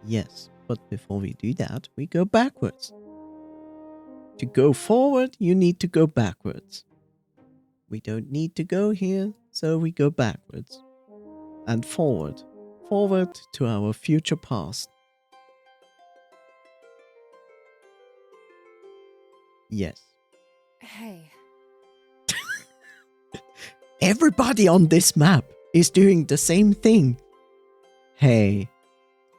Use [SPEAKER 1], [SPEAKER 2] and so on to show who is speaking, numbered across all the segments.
[SPEAKER 1] Yes, but before we do that, we go backwards. To go forward, you need to go backwards. We don't need to go here, so we go backwards. And forward. Forward to our future past. Yes.
[SPEAKER 2] Hey.
[SPEAKER 1] Everybody on this map is doing the same thing. Hey.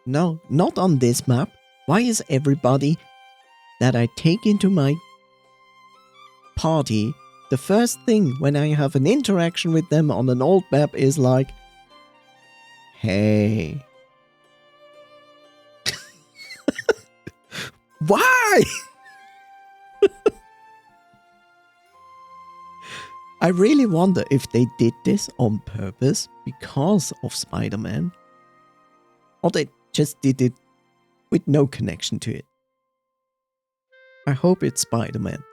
[SPEAKER 1] No, not on this map. Why is everybody that I take into my party, the first thing when I have an interaction with them on an old map is like, hey. Why? I really wonder if they did this on purpose because of Spider-Man, or they just did it with no connection to it. I hope it's Spider-Man.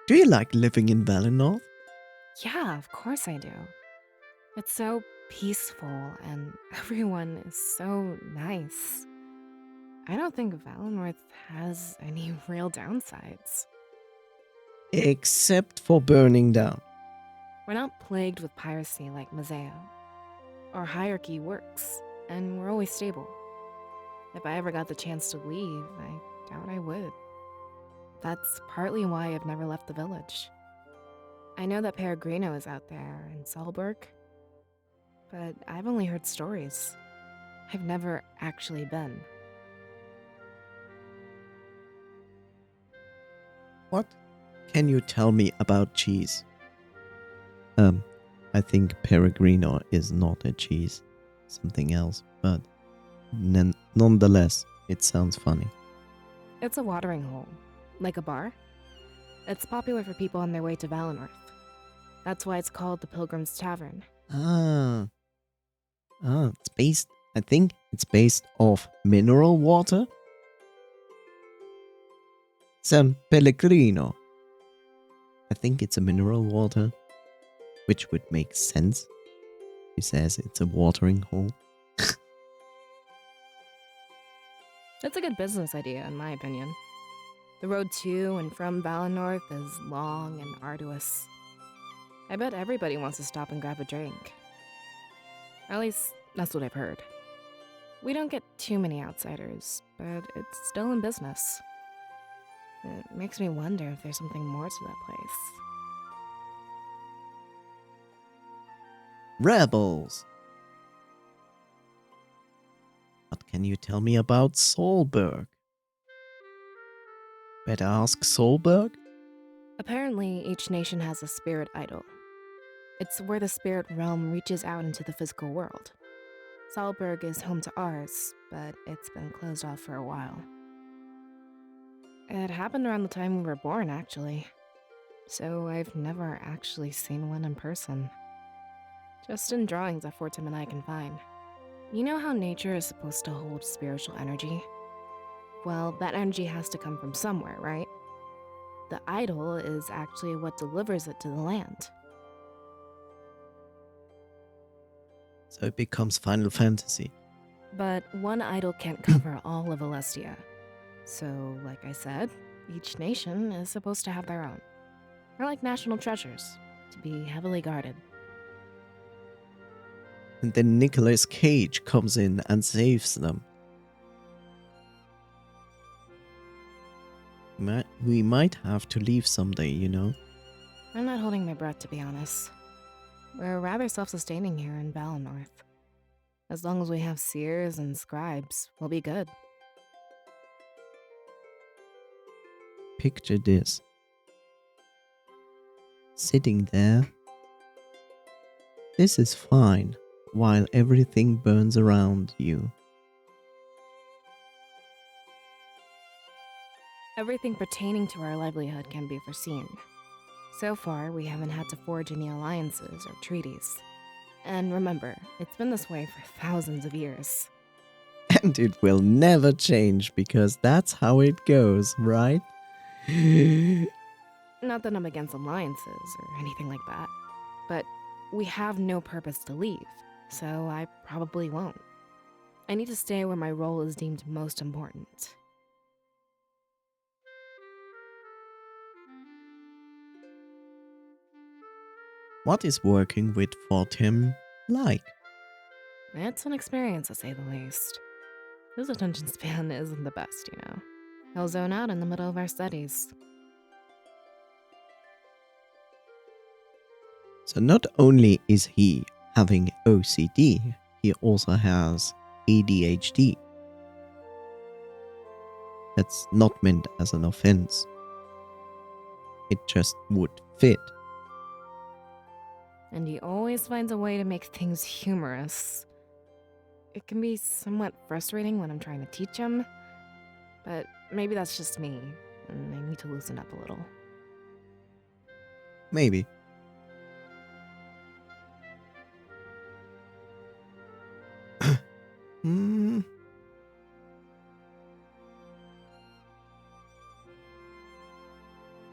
[SPEAKER 1] Do you like living in Valinor?
[SPEAKER 2] Yeah, of course I do. It's so peaceful and everyone is so nice. I don't think Valinor has any real downsides.
[SPEAKER 1] Except for burning down.
[SPEAKER 2] We're not plagued with piracy like Mazeo. Our hierarchy works, and we're always stable. If I ever got the chance to leave, I doubt I would. That's partly why I've never left the village. I know that Peregrino is out there in Solberg, but I've only heard stories. I've never actually been.
[SPEAKER 1] What can you tell me about cheese? I think Peregrino is not a cheese. Something else, but nonetheless, it sounds funny.
[SPEAKER 2] It's a watering hole, like a bar. It's popular for people on their way to Valinor. That's why it's called the Pilgrim's Tavern.
[SPEAKER 1] It's based, I think it's based off mineral water. San Pellegrino. I think it's a mineral water, which would make sense. He says it's a watering hole.
[SPEAKER 2] It's a good business idea, in my opinion. The road to and from Valinor is long and arduous. I bet everybody wants to stop and grab a drink. At least, that's what I've heard. We don't get too many outsiders, but it's still in business. It makes me wonder if there's something more to that place.
[SPEAKER 1] Rebels. What can you tell me about Solberg? Better ask Solberg?
[SPEAKER 2] Apparently, each nation has a spirit idol. It's where the spirit realm reaches out into the physical world. Salberg is home to ours, but it's been closed off for a while. It happened around the time we were born, actually. So I've never actually seen one in person. Just in drawings that Fortim and I can find. You know how nature is supposed to hold spiritual energy? Well, that energy has to come from somewhere, right? The idol is actually what delivers it to the land.
[SPEAKER 1] So it becomes Final Fantasy.
[SPEAKER 2] But one idol can't cover all of Alestia. So, like I said, each nation is supposed to have their own. They're like national treasures, to be heavily guarded.
[SPEAKER 1] And then Nicolas Cage comes in and saves them. We might have to leave someday, you know?
[SPEAKER 2] I'm not holding my breath, to be honest. We're rather self-sustaining here in Valinor. As long as we have seers and scribes, we'll be good.
[SPEAKER 1] Picture this. Sitting there. This is fine, while everything burns around you.
[SPEAKER 2] Everything pertaining to our livelihood can be foreseen. So far, we haven't had to forge any alliances or treaties. And remember, it's been this way for thousands of years.
[SPEAKER 1] And it will never change, because that's how it goes, right?
[SPEAKER 2] Not that I'm against alliances or anything like that, but we have no purpose to leave. so I probably won't. I need to stay where my role is deemed most important.
[SPEAKER 1] What is working with Fortim like?
[SPEAKER 2] It's an experience, to say the least. His attention span isn't the best, you know. He'll zone out in the middle of our studies.
[SPEAKER 1] So not only is he having OCD, he also has ADHD. That's not meant as an offense. It just would fit.
[SPEAKER 2] And he always finds a way to make things humorous. It can be somewhat frustrating when I'm trying to teach him, but maybe that's just me, and I need to loosen up a little.
[SPEAKER 1] Maybe. Hmm.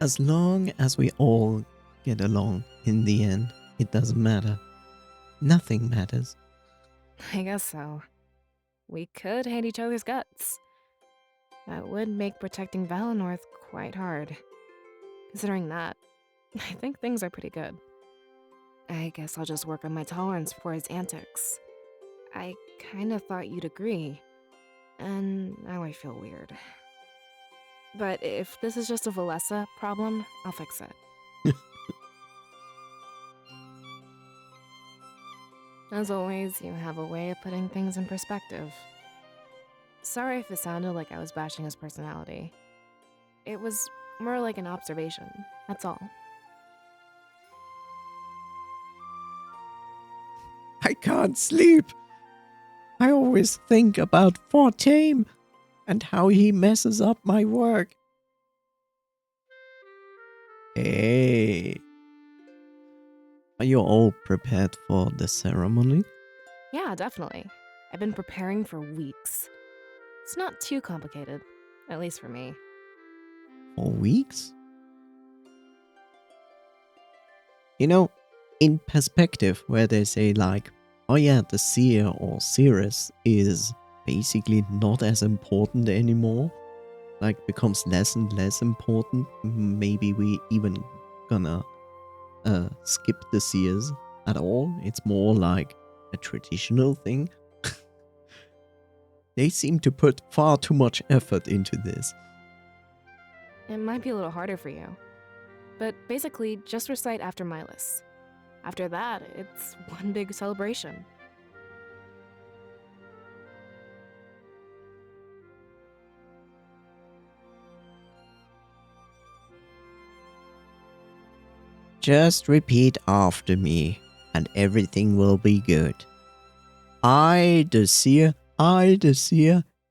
[SPEAKER 1] As long as we all get along in the end, it doesn't matter. Nothing matters.
[SPEAKER 2] I guess so. We could hate each other's guts. That would make protecting Valinor quite hard. Considering that, I think things are pretty good. I guess I'll just work on my tolerance for his antics. I kinda thought you'd agree, and now I feel weird. But if this is just a Valessa problem, I'll fix it. As always, you have a way of putting things in perspective. Sorry if it sounded like I was bashing his personality. It was more like an observation, that's all.
[SPEAKER 1] I can't sleep. I always think about Fortame and how he messes up my work. Hey. Are you all prepared for the ceremony?
[SPEAKER 2] Yeah, definitely. I've been preparing for weeks. It's not too complicated, at least for me.
[SPEAKER 1] For weeks? You know, in perspective, where they say, like, oh yeah, the seer or seeress is basically not as important anymore, like, becomes less and less important. Maybe we even gonna skip the seers at all. It's more like a traditional thing. They seem to put far too much effort into this.
[SPEAKER 2] It might be a little harder for you. But basically, just recite after Milas. After that, it's one big celebration.
[SPEAKER 1] Just repeat after me, and everything will be good. I, the seer,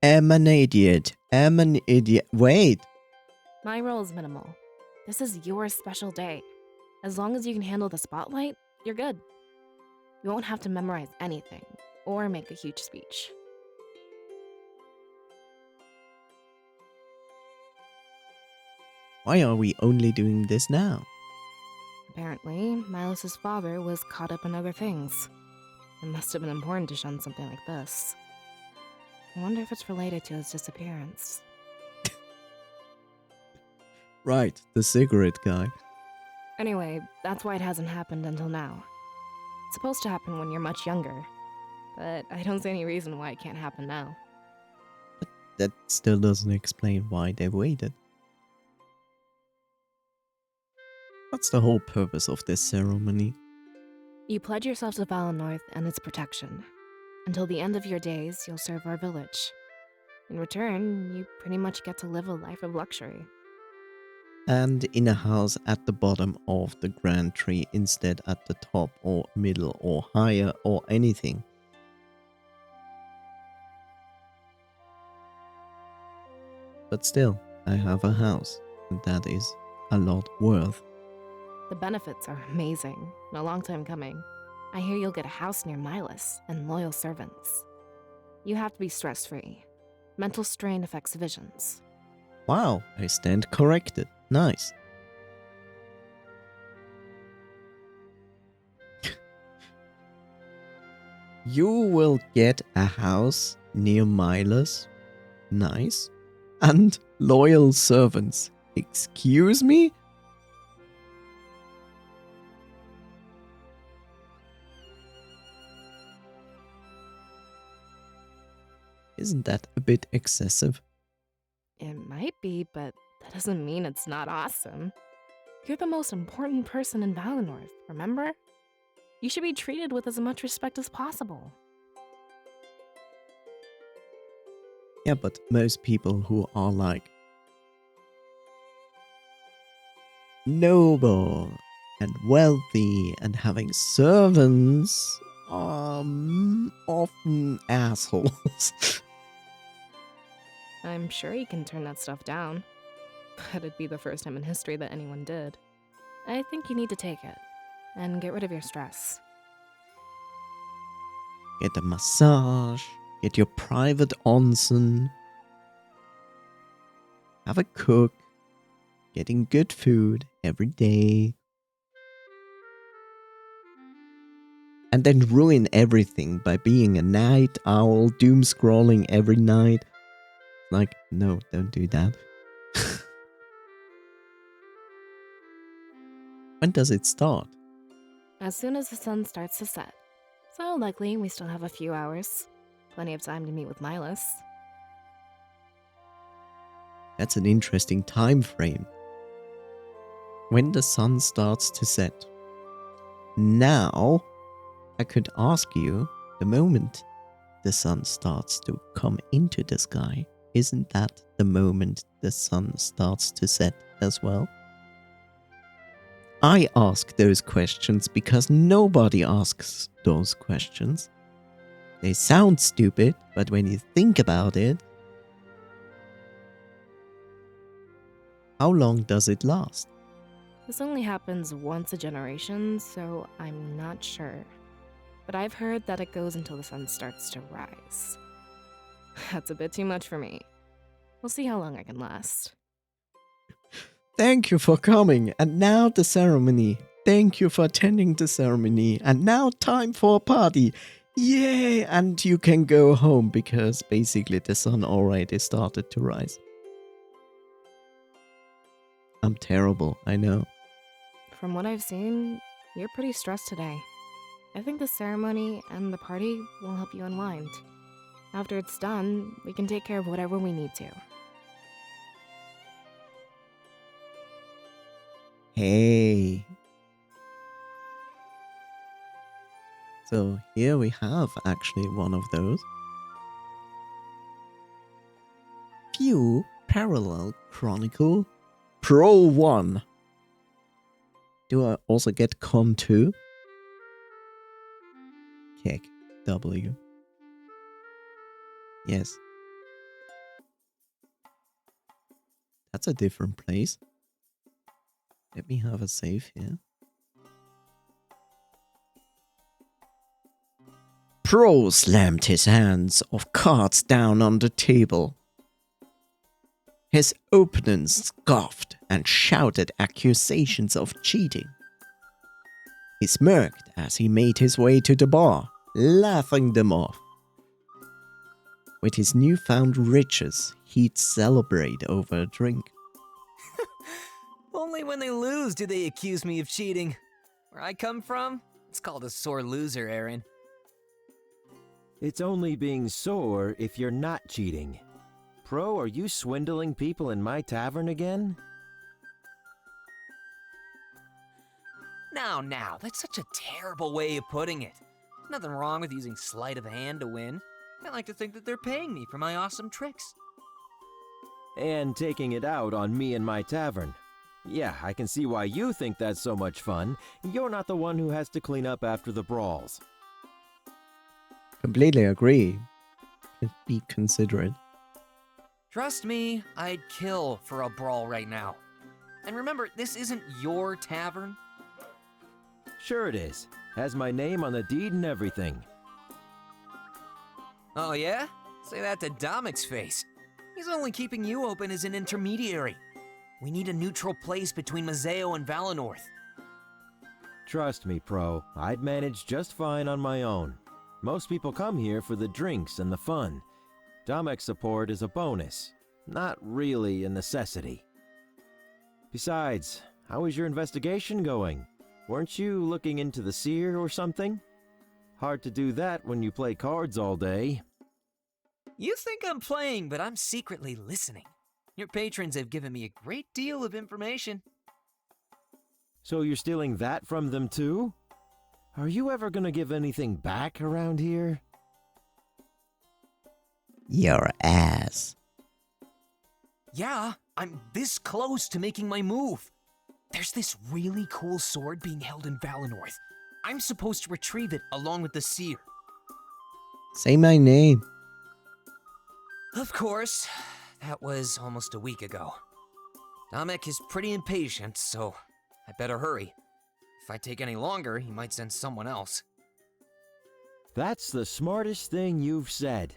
[SPEAKER 1] am an idiot. Wait.
[SPEAKER 2] My role is minimal. This is your special day. As long as you can handle the spotlight, you're good. You won't have to memorize anything or make a huge speech.
[SPEAKER 1] Why are we only doing this now?
[SPEAKER 2] Apparently, Milas's father was caught up in other things. It must have been important to shun something like this. I wonder if it's related to his disappearance.
[SPEAKER 1] Right, the cigarette guy.
[SPEAKER 2] Anyway, that's why it hasn't happened until now. It's supposed to happen when you're much younger, but I don't see any reason why it can't happen now.
[SPEAKER 1] That still doesn't explain why they waited. What's the whole purpose of this ceremony?
[SPEAKER 2] You pledge yourself to Valinor and its protection. Until the end of your days, you'll serve our village. In return, you pretty much get to live a life of luxury.
[SPEAKER 1] And in a house at the bottom of the grand tree instead at the top or middle or higher or anything. But still, I have a house, and that is a lot worth.
[SPEAKER 2] The benefits are amazing, and a long time coming. I hear you'll get a house near Milas and loyal servants. You have to be stress-free. Mental strain affects visions.
[SPEAKER 1] Wow, I stand corrected. Nice. You will get a house near Milas. Nice. And loyal servants. Excuse me? Isn't that a bit excessive?
[SPEAKER 2] It might be, but that doesn't mean it's not awesome. You're the most important person in Valinor, remember? You should be treated with as much respect as possible.
[SPEAKER 1] Yeah, but most people who are like noble and wealthy and having servants are often assholes.
[SPEAKER 2] I'm sure you can turn that stuff down, but it'd be the first time in history that anyone did. I think you need to take it and get rid of your stress.
[SPEAKER 1] Get a massage, get your private onsen, have a cook, getting good food every day, and then ruin everything by being a night owl, doom scrolling every night. Like, no, don't do that. When does it start?
[SPEAKER 2] As soon as the sun starts to set. So likely we still have a few hours. Plenty of time to meet with Milas.
[SPEAKER 1] That's an interesting time frame. When the sun starts to set. Now, I could ask you, the moment the sun starts to come into the sky, isn't that the moment the sun starts to set as well? I ask those questions because nobody asks those questions. They sound stupid, but when you think about it, how long does it last?
[SPEAKER 2] This only happens once a generation, so I'm not sure. But I've heard that it goes until the sun starts to rise. That's a bit too much for me. We'll see how long I can last.
[SPEAKER 1] Thank you for coming, and now the ceremony. Thank you for attending the ceremony, and now time for a party. Yay! And you can go home because basically the sun already started to rise. I'm terrible, I know.
[SPEAKER 2] From what I've seen, you're pretty stressed today. I think the ceremony and the party will help you unwind. After it's done, we can take care of whatever we need to.
[SPEAKER 1] Hey. So here we have actually one of those. View Parallel Chronicle Pro 1. Do I also get Con 2? Kick W. Yes. That's a different place. Let me have a save here. Pro slammed his hands of cards down on the table. His opponents scoffed and shouted accusations of cheating. He smirked as he made his way to the bar, laughing them off. With his newfound riches, he'd celebrate over a drink.
[SPEAKER 3] Only when they lose do they accuse me of cheating. Where I come from, it's called a sore loser, Aaron.
[SPEAKER 4] It's only being sore if you're not cheating. Pro, are you swindling people in my tavern again?
[SPEAKER 3] Now, that's such a terrible way of putting it. Nothing wrong with using sleight of hand to win. I like to think that they're paying me for my awesome tricks.
[SPEAKER 4] And taking it out on me and my tavern. Yeah, I can see why you think that's so much fun. You're not the one who has to clean up after the brawls.
[SPEAKER 1] Completely agree. Be considerate.
[SPEAKER 3] Trust me, I'd kill for a brawl right now. And remember, this isn't your tavern.
[SPEAKER 4] Sure it is. Has my name on the deed and everything.
[SPEAKER 3] Oh yeah? Say that to Domic's face. He's only keeping you open as an intermediary. We need a neutral place between Mazeo and Valinor.
[SPEAKER 4] Trust me, Pro. I'd manage just fine on my own. Most people come here for the drinks and the fun. Domek's support is a bonus, not really a necessity. Besides, how is your investigation going? Weren't you looking into the seer or something? Hard to do that when you play cards all day.
[SPEAKER 3] You think I'm playing, but I'm secretly listening. Your patrons have given me a great deal of information.
[SPEAKER 4] So you're stealing that from them too? Are you ever gonna give anything back around here?
[SPEAKER 1] Your ass.
[SPEAKER 3] Yeah, I'm this close to making my move. There's this really cool sword being held in Valenorth. I'm supposed to retrieve it along with the seer.
[SPEAKER 1] Say my name.
[SPEAKER 3] Of course, that was almost a week ago. Domek is pretty impatient, so I better hurry. If I take any longer, he might send someone else.
[SPEAKER 4] That's the smartest thing you've said.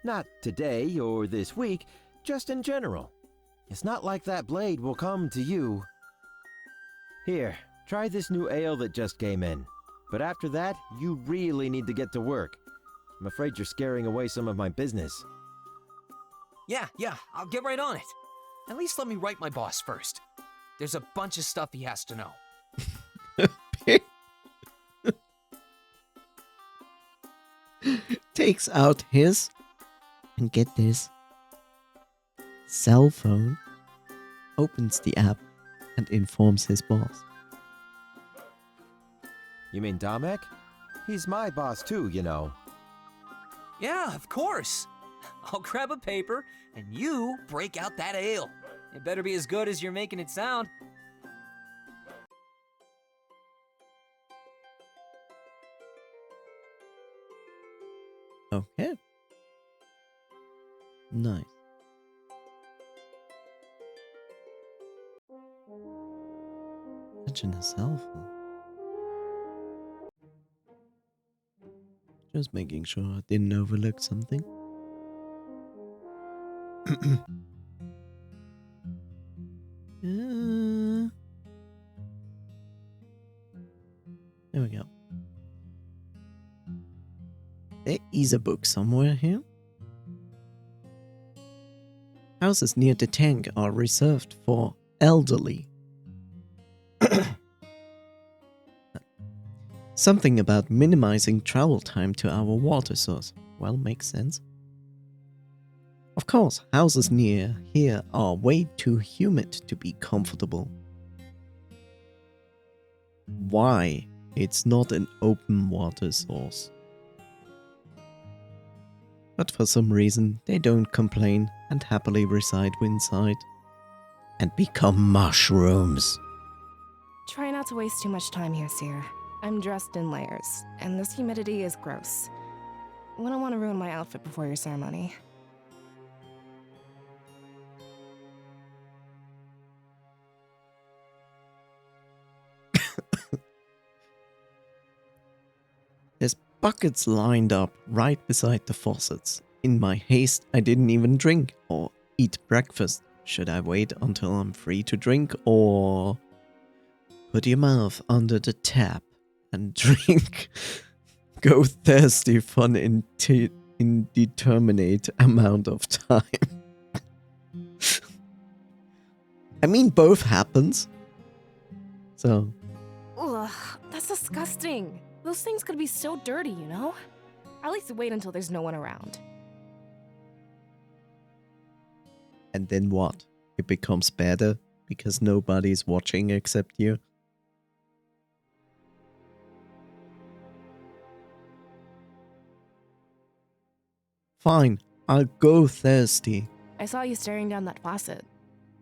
[SPEAKER 4] Not today or this week, just in general. It's not like that blade will come to you. Here, try this new ale that just came in. But after that, you really need to get to work. I'm afraid you're scaring away some of my business.
[SPEAKER 3] Yeah, I'll get right on it. At least let me write my boss first. There's a bunch of stuff he has to know.
[SPEAKER 1] Takes out his, and get this, cell phone, opens the app, and informs his boss.
[SPEAKER 4] You mean Domek? He's my boss too, you know.
[SPEAKER 3] Yeah, of course. I'll grab a paper, and you break out that ale. It better be as good as you're making it sound.
[SPEAKER 1] Okay. Nice. Imagine a cell phone. Just making sure I didn't overlook something. There we go. There is a book somewhere here. Houses near the tank are reserved for elderly. Something about minimizing travel time to our water source. Well, makes sense. Of course, houses near here are way too humid to be comfortable. Why? It's not an open water source. But for some reason, they don't complain and happily reside inside and become mushrooms.
[SPEAKER 2] Try not to waste too much time here, Seer. I'm dressed in layers, and this humidity is gross. Wouldn't want to ruin my outfit before your ceremony.
[SPEAKER 1] There's buckets lined up right beside the faucets. In my haste, I didn't even drink or eat breakfast. Should I wait until I'm free to drink, or put your mouth under the tap and drink? Go thirsty for an indeterminate amount of time. I mean, both happens. So.
[SPEAKER 2] Ugh, that's disgusting. Those things could be so dirty, you know? At least wait until there's no one around.
[SPEAKER 1] And then what? It becomes better because nobody's watching except you? Fine, I'll go thirsty.
[SPEAKER 2] I saw you staring down that faucet.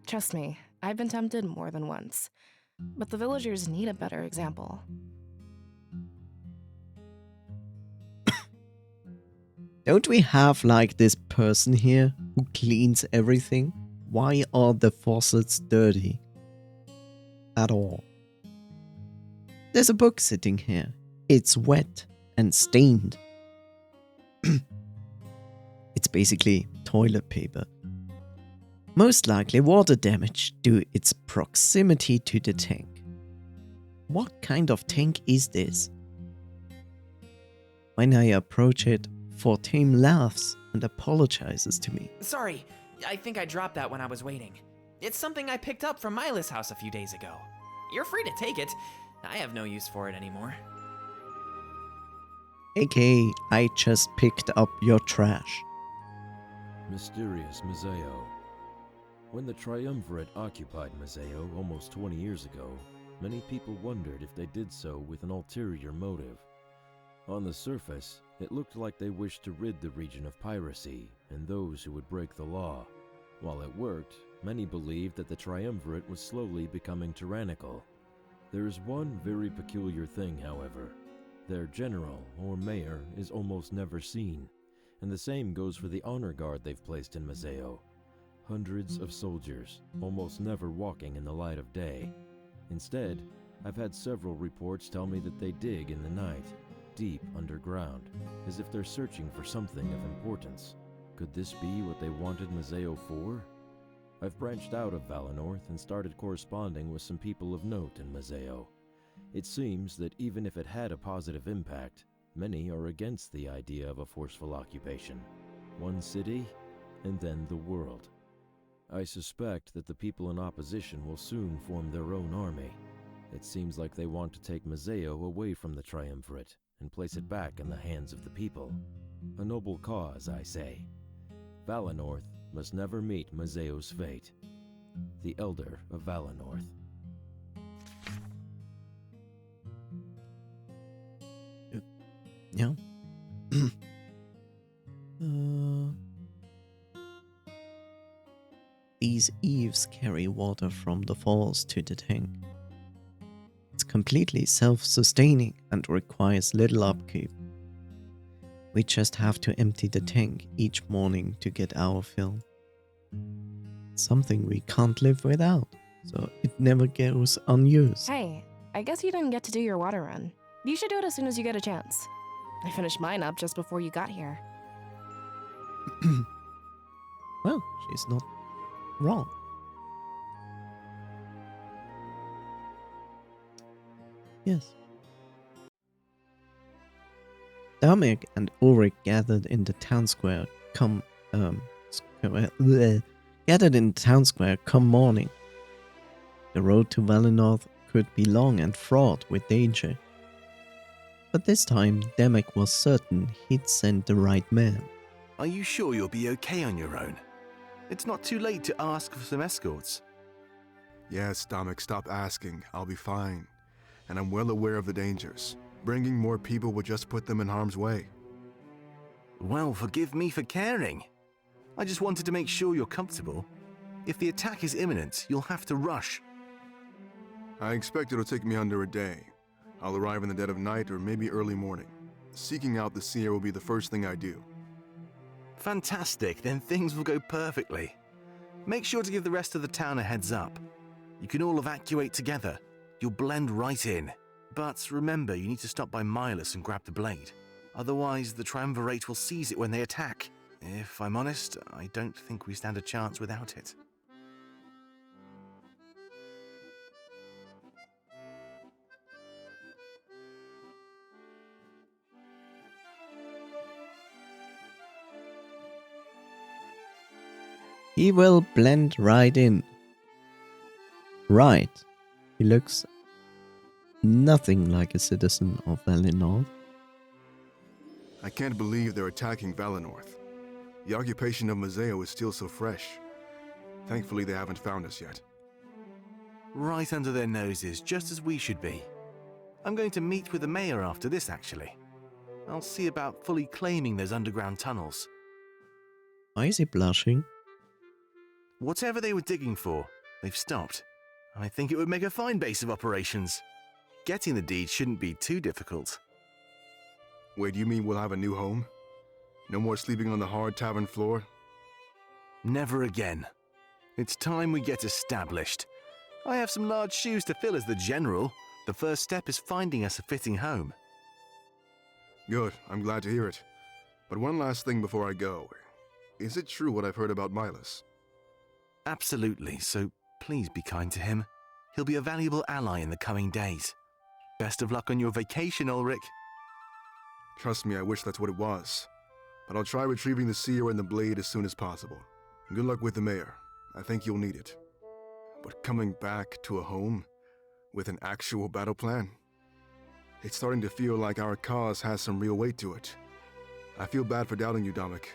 [SPEAKER 2] Trust me, I've been tempted more than once. But the villagers need a better example.
[SPEAKER 1] Don't we have like this person here who cleans everything? Why are the faucets dirty? At all. There's a book sitting here. It's wet and stained. It's basically toilet paper. Most likely water damage due its proximity to the tank. What kind of tank is this? When I approach it, Fortame laughs and apologizes to me.
[SPEAKER 5] Sorry, I think I dropped that when I was waiting. It's something I picked up from Mila's house a few days ago. You're free to take it. I have no use for it anymore.
[SPEAKER 1] AKA, I just picked up your trash.
[SPEAKER 4] Mysterious Mazeo. When the Triumvirate occupied Mazeo almost 20 years ago, many people wondered if they did so with an ulterior motive. On the surface, it looked like they wished to rid the region of piracy and those who would break the law. While it worked, many believed that the Triumvirate was slowly becoming tyrannical. There is one very peculiar thing, however. Their general, or mayor, is almost never seen, and the same goes for the honor guard they've placed in Mazeo. Hundreds of soldiers, almost never walking in the light of day. Instead, I've had several reports tell me that they dig in the night, deep underground, as if they're searching for something of importance. Could this be what they wanted Mazeo for? I've branched out of Valenorth and started corresponding with some people of note in Mazeo. It seems that even if it had a positive impact, many are against the idea of a forceful occupation. One city, and then the world. I suspect that the people in opposition will soon form their own army. It seems like they want to take Mazeo away from the Triumvirate and place it back in the hands of the people. A noble cause, I say. Valenorth must never meet Mazeo's fate. The Elder of Valenorth.
[SPEAKER 1] Yeah. These eaves carry water from the falls to the tank. It's completely self-sustaining and requires little upkeep. We just have to empty the tank each morning to get our fill. Something we can't live without, so it never goes unused.
[SPEAKER 2] Hey, I guess you didn't get to do your water run. You should do it as soon as you get a chance. I finished mine up just before you got here.
[SPEAKER 1] Well, she's not wrong. Yes. Damek and Ulrich gathered in the town square come morning. The road to Valenorth could be long and fraught with danger. But this time, Damek was certain he'd sent the right man.
[SPEAKER 6] Are you sure you'll be okay on your own? It's not too late to ask for some escorts.
[SPEAKER 7] Yes, Damek, stop asking. I'll be fine. And I'm well aware of the dangers. Bringing more people would just put them in harm's way.
[SPEAKER 6] Well, forgive me for caring. I just wanted to make sure you're comfortable. If the attack is imminent, you'll have to rush.
[SPEAKER 7] I expect it'll take me under a day. I'll arrive in the dead of night or maybe early morning. Seeking out the seer will be the first thing I do.
[SPEAKER 6] Fantastic, then things will go perfectly. Make sure to give the rest of the town a heads up. You can all evacuate together. You'll blend right in. But remember, you need to stop by Milas and grab the blade. Otherwise, the Triumvirate will seize it when they attack. If I'm honest, I don't think we stand a chance without it.
[SPEAKER 1] He will blend right in. Right. He looks nothing like a citizen of Valenorth.
[SPEAKER 7] I can't believe they're attacking Valenorth. The occupation of Mazeo is still so fresh. Thankfully, they haven't found us yet.
[SPEAKER 6] Right under their noses, just as we should be. I'm going to meet with the mayor after this, actually. I'll see about fully claiming those underground tunnels.
[SPEAKER 1] Why is he blushing?
[SPEAKER 6] Whatever they were digging for, they've stopped. I think it would make a fine base of operations. Getting the deed shouldn't be too difficult.
[SPEAKER 7] Wait, you mean we'll have a new home? No more sleeping on the hard tavern floor?
[SPEAKER 6] Never again. It's time we get established. I have some large shoes to fill as the general. The first step is finding us a fitting home.
[SPEAKER 7] Good, I'm glad to hear it. But one last thing before I go. Is it true what I've heard about Milas?
[SPEAKER 6] Absolutely, so please be kind to him. He'll be a valuable ally in the coming days. Best of luck on your vacation, Ulrich.
[SPEAKER 7] Trust me, I wish that's what it was. But I'll try retrieving the seer and the blade as soon as possible. Good luck with the mayor. I think you'll need it. But coming back to a home with an actual battle plan? It's starting to feel like our cause has some real weight to it. I feel bad for doubting you, Dominic.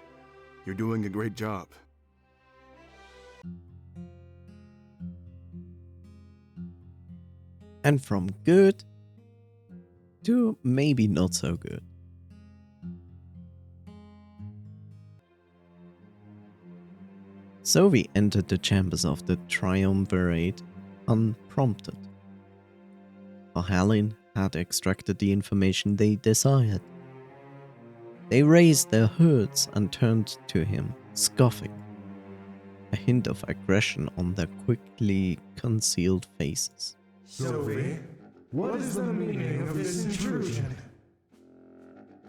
[SPEAKER 7] You're doing a great job.
[SPEAKER 1] And from good to maybe not so good. So we entered the chambers of the Triumvirate unprompted. For Helen had extracted the information they desired. They raised their hoods and turned to him, scoffing, a hint of aggression on their quickly concealed faces.
[SPEAKER 8] Sylvie, what is the meaning of this intrusion?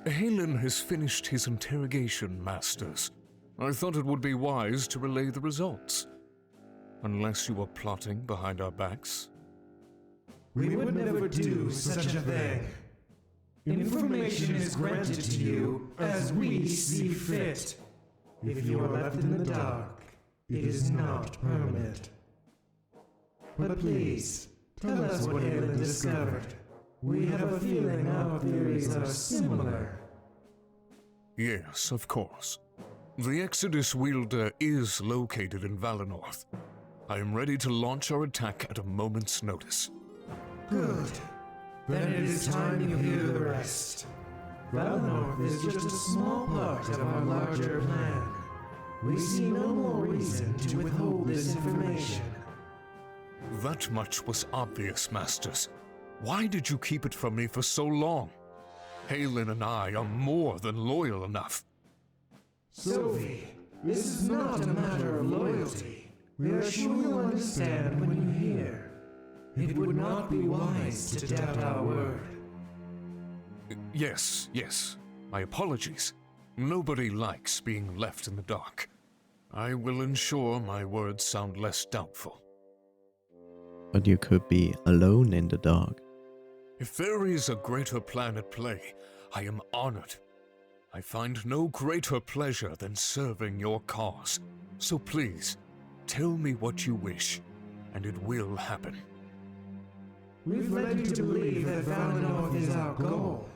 [SPEAKER 9] Halen has finished his interrogation, Masters. I thought it would be wise to relay the results. Unless you are plotting behind our backs.
[SPEAKER 8] We would never do such a thing. Information is granted to you as we see fit. If you are left in the dark, it is not permanent. But please, tell us what Halen discovered. We have a feeling our theories are similar.
[SPEAKER 9] Yes, of course. The Exodus Wielder is located in Valenorth. I am ready to launch our attack at a moment's notice.
[SPEAKER 8] Good. Then it is time you hear the rest. Valenorth is just a small part of our larger plan. We see no more reason to withhold this information.
[SPEAKER 9] That much was obvious, Masters. Why did you keep it from me for so long? Halen and I are more than loyal enough.
[SPEAKER 8] Sylvie, this is not a matter of loyalty. We are sure you'll understand when you hear. It would not be wise to doubt our word.
[SPEAKER 9] Yes. My apologies. Nobody likes being left in the dark. I will ensure my words sound less doubtful.
[SPEAKER 1] But you could be alone in the dark.
[SPEAKER 9] If there is a greater plan at play, I am honored. I find no greater pleasure than serving your cause. So please, tell me what you wish, and it will happen.
[SPEAKER 8] We've led you to believe that Valenorth is our goal.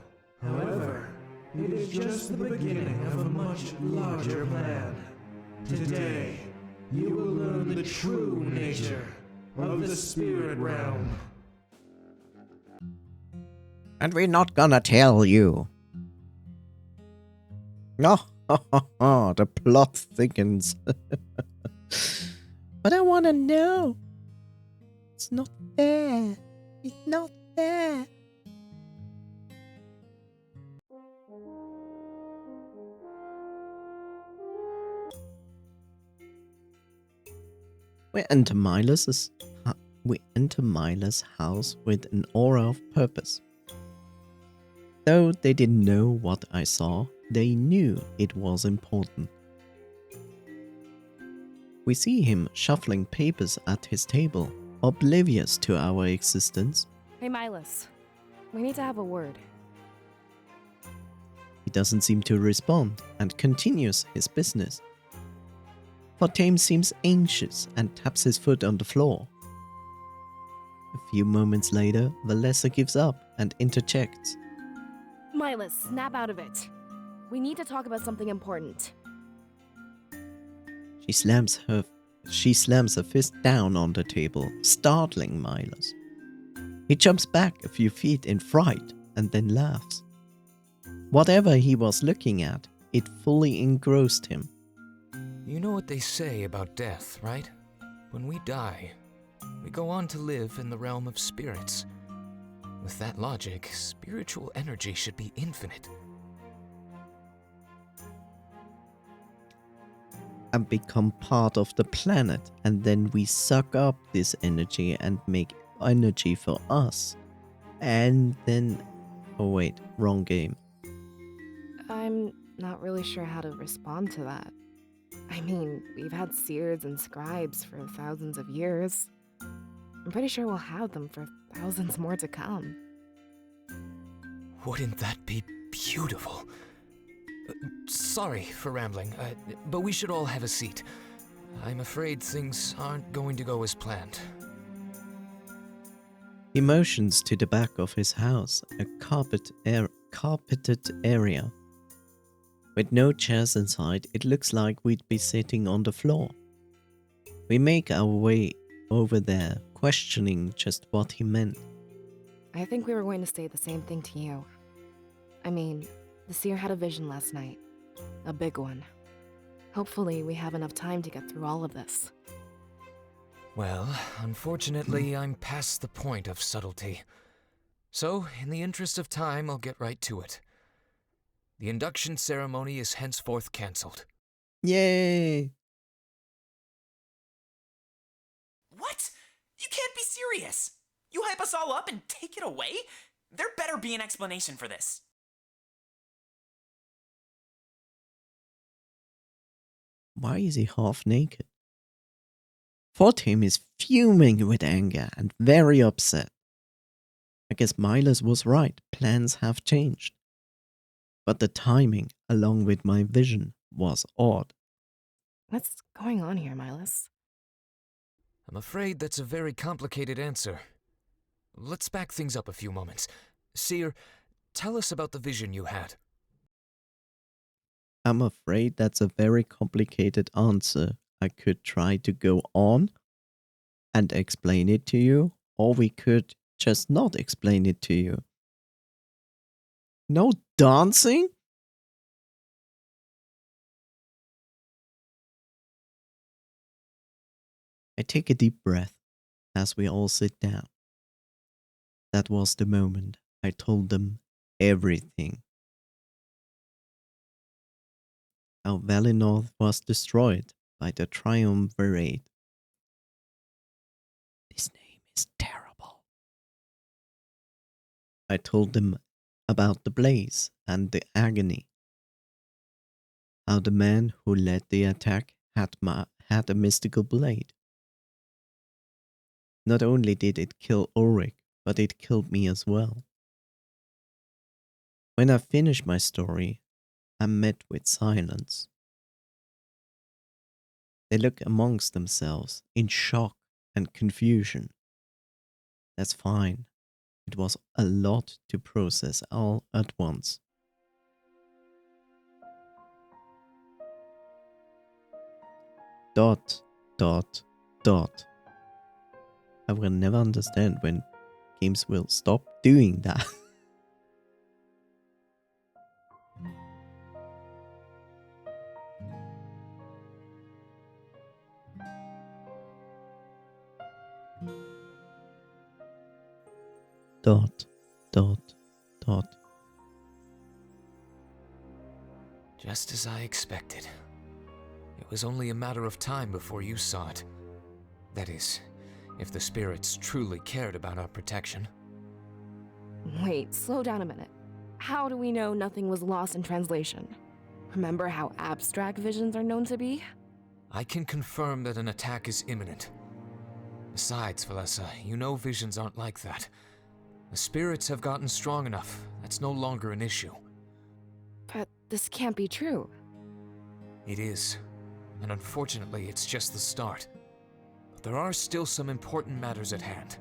[SPEAKER 8] However, it is just the beginning of a much larger plan. Today, you will learn the true nature of the spirit realm.
[SPEAKER 1] And we're not gonna tell you. Oh, the plot thickens. But I wanna know. It's not fair. It's not fair. We enter Milo's house with an aura of purpose. Though they didn't know what I saw, they knew it was important. We see him shuffling papers at his table, oblivious to our existence.
[SPEAKER 2] Hey, Milos. We need to have a word.
[SPEAKER 1] He doesn't seem to respond and continues his business. Fortame seems anxious and taps his foot on the floor. A few moments later, Valessa gives up and interjects.
[SPEAKER 2] Milos, snap out of it. We need to talk about something important.
[SPEAKER 1] She slams her fist down on the table, startling Milos. He jumps back a few feet in fright and then laughs. Whatever he was looking at, it fully engrossed him.
[SPEAKER 3] You know what they say about death, right? When we die, we go on to live in the realm of spirits. With that logic, spiritual energy should be infinite.
[SPEAKER 1] And become part of the planet, and then we suck up this energy and make energy for us. And then... oh wait, wrong game.
[SPEAKER 2] I'm not really sure how to respond to that. I mean, we've had seers and scribes for thousands of years. I'm pretty sure we'll have them for thousands more to come.
[SPEAKER 3] Wouldn't that be beautiful. Sorry for rambling, but we should all have a seat. I'm afraid things aren't going to go as planned.
[SPEAKER 1] He motions to the back of his house, a carpeted area. With no chairs inside, it looks like we'd be sitting on the floor. We make our way over there, questioning just what he meant.
[SPEAKER 2] I think we were going to say the same thing to you. I mean, the seer had a vision last night. A big one. Hopefully, we have enough time to get through all of this.
[SPEAKER 3] Well, unfortunately, I'm past the point of subtlety. So, in the interest of time, I'll get right to it. The induction ceremony is henceforth cancelled.
[SPEAKER 1] Yay!
[SPEAKER 5] What? You can't be serious! You hype us all up and take it away? There better be an explanation for this.
[SPEAKER 1] Why is he half naked? Fortim is fuming with anger and very upset. I guess Miles was right, plans have changed. But the timing, along with my vision, was odd.
[SPEAKER 2] What's going on here, Miles?
[SPEAKER 3] I'm afraid that's a very complicated answer. Let's back things up a few moments. Seer, tell us about the vision you had.
[SPEAKER 1] I'm afraid that's a very complicated answer. I could try to go on and explain it to you, or we could just not explain it to you. No dancing? I take a deep breath as we all sit down. That was the moment I told them everything. How Valinor was destroyed by the Triumvirate. This name is terrible. I told them about the blaze and the agony. How the man who led the attack had a mystical blade. Not only did it kill Ulrich, but it killed me as well. When I finished my story, I'm met with silence. They look amongst themselves in shock and confusion. That's fine. It was a lot to process all at once. Dot, dot, dot. I will never understand when games will stop doing that. Dot, dot, dot.
[SPEAKER 3] Just as I expected. It was only a matter of time before you saw it. That is, if the spirits truly cared about our protection.
[SPEAKER 2] Wait, slow down a minute. How do we know nothing was lost in translation? Remember how abstract visions are known to be?
[SPEAKER 3] I can confirm that an attack is imminent. Besides, Valessa, you know visions aren't like that. The spirits have gotten strong enough. That's no longer an issue.
[SPEAKER 2] But this can't be true.
[SPEAKER 3] It is. And unfortunately, it's just the start. But there are still some important matters at hand.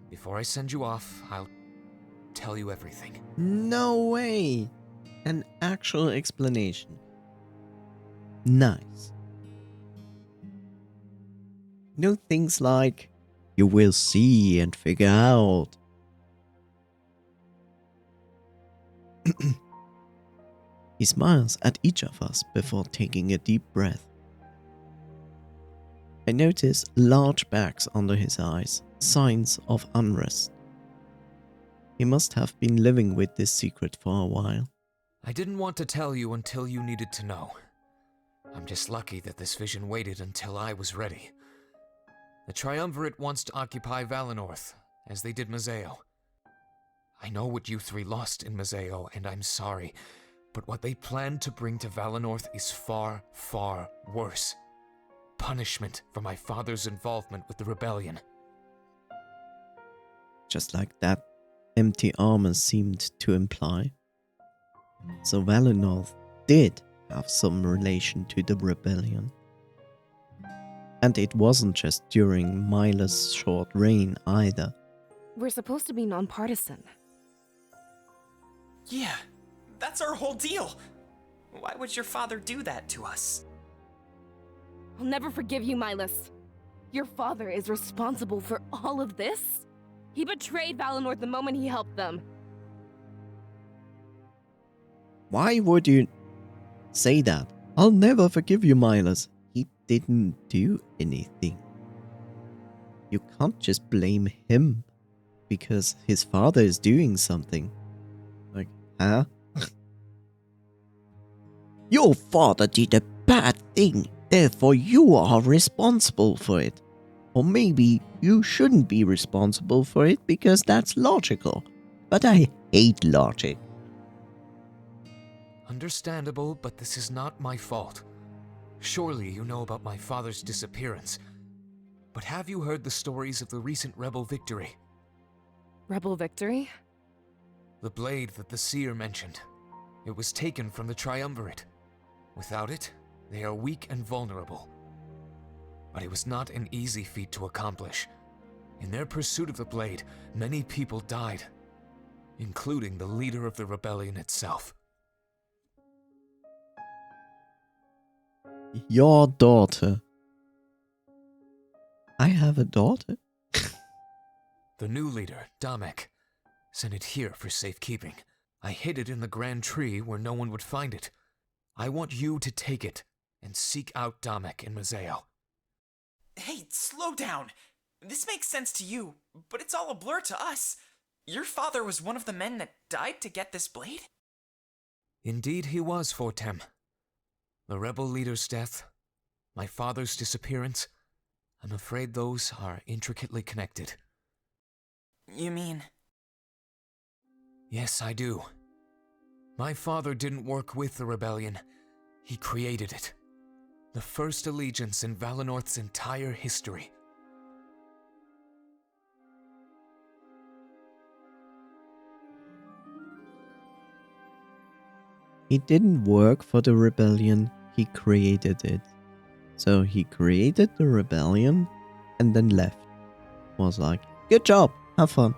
[SPEAKER 3] Before I send you off, I'll tell you everything.
[SPEAKER 1] No way! An actual explanation. Nice. No things like, you will see and figure out. He smiles at each of us before taking a deep breath. I notice large bags under his eyes, signs of unrest. He must have been living with this secret for a while.
[SPEAKER 3] I didn't want to tell you until you needed to know. I'm just lucky that this vision waited until I was ready. The Triumvirate wants to occupy Valenorth, as they did Mazeo. I know what you three lost in Mazeo, and I'm sorry, but what they plan to bring to Valenorth is far, far worse. Punishment for my father's involvement with the rebellion.
[SPEAKER 1] Just like that empty armor seemed to imply. So Valinor did have some relation to the rebellion. And it wasn't just during Mila's short reign either.
[SPEAKER 2] We're supposed to be nonpartisan.
[SPEAKER 5] Yeah, that's our whole deal. Why would your father do that to us?
[SPEAKER 2] I'll never forgive you, Milas. Your father is responsible for all of this? He betrayed Valinor the moment he helped them.
[SPEAKER 1] Why would you say that? I'll never forgive you, Milas. He didn't do anything. You can't just blame him because his father is doing something. Like, huh? Your father did a bad thing, therefore you are responsible for it. Or maybe you shouldn't be responsible for it because that's logical. But I hate logic.
[SPEAKER 9] Understandable, but this is not my fault. Surely you know about my father's disappearance. But have you heard the stories of the recent rebel victory?
[SPEAKER 2] Rebel victory?
[SPEAKER 9] The blade that the seer mentioned. It was taken from the Triumvirate. Without it, they are weak and vulnerable. But it was not an easy feat to accomplish. In their pursuit of the blade, many people died, including the leader of the rebellion itself.
[SPEAKER 1] Your daughter. I have a daughter?
[SPEAKER 9] The new leader, Damek, sent it here for safekeeping. I hid it in the grand tree where no one would find it. I want you to take it and seek out Damek in Mazeo.
[SPEAKER 5] Hey, slow down. This makes sense to you, but it's all a blur to us. Your father was one of the men that died to get this blade?
[SPEAKER 9] Indeed he was, Fortem. The rebel leader's death, my father's disappearance, I'm afraid those are intricately connected.
[SPEAKER 5] You mean?
[SPEAKER 9] Yes, I do. My father didn't work with the rebellion. He created it. The first allegiance in Valinorth's entire history.
[SPEAKER 1] He didn't work for the rebellion, he created it. So he created the rebellion and then left. Was like, good job, have fun.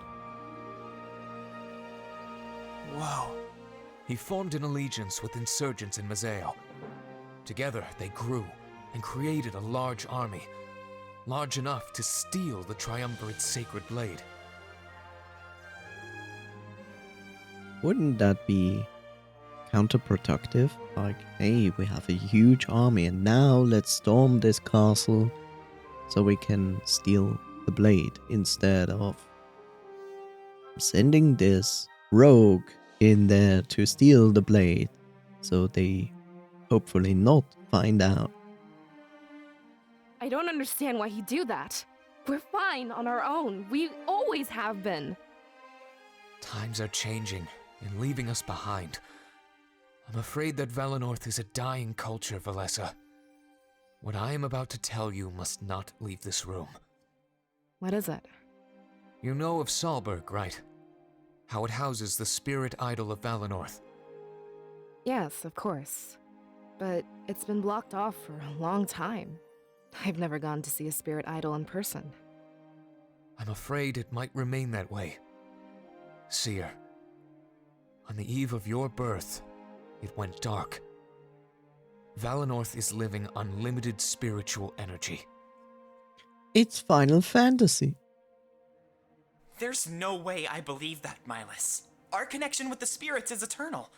[SPEAKER 5] Whoa.
[SPEAKER 9] He formed an allegiance with insurgents in Mazeo. Together they grew and created a large army, large enough to steal the Triumvirate's sacred blade.
[SPEAKER 1] Wouldn't that be counterproductive? Like, hey, we have a huge army and now let's storm this castle so we can steal the blade instead of sending this rogue in there to steal the blade so they hopefully not find out.
[SPEAKER 2] I don't understand why he'd do that. We're fine on our own. We always have been.
[SPEAKER 9] Times are changing and leaving us behind. I'm afraid that Valinorth is a dying culture, Valessa. What I am about to tell you must not leave this room.
[SPEAKER 2] What is it?
[SPEAKER 9] You know of Salberg, right? How it houses the spirit idol of Valinorth.
[SPEAKER 2] Yes, of course. But it's been blocked off for a long time. I've never gone to see a spirit idol in person.
[SPEAKER 9] I'm afraid it might remain that way. Seer, on the eve of your birth, it went dark. Valinorth is living unlimited spiritual energy.
[SPEAKER 1] It's Final Fantasy.
[SPEAKER 5] There's no way I believe that, Milas. Our connection with the spirits is eternal.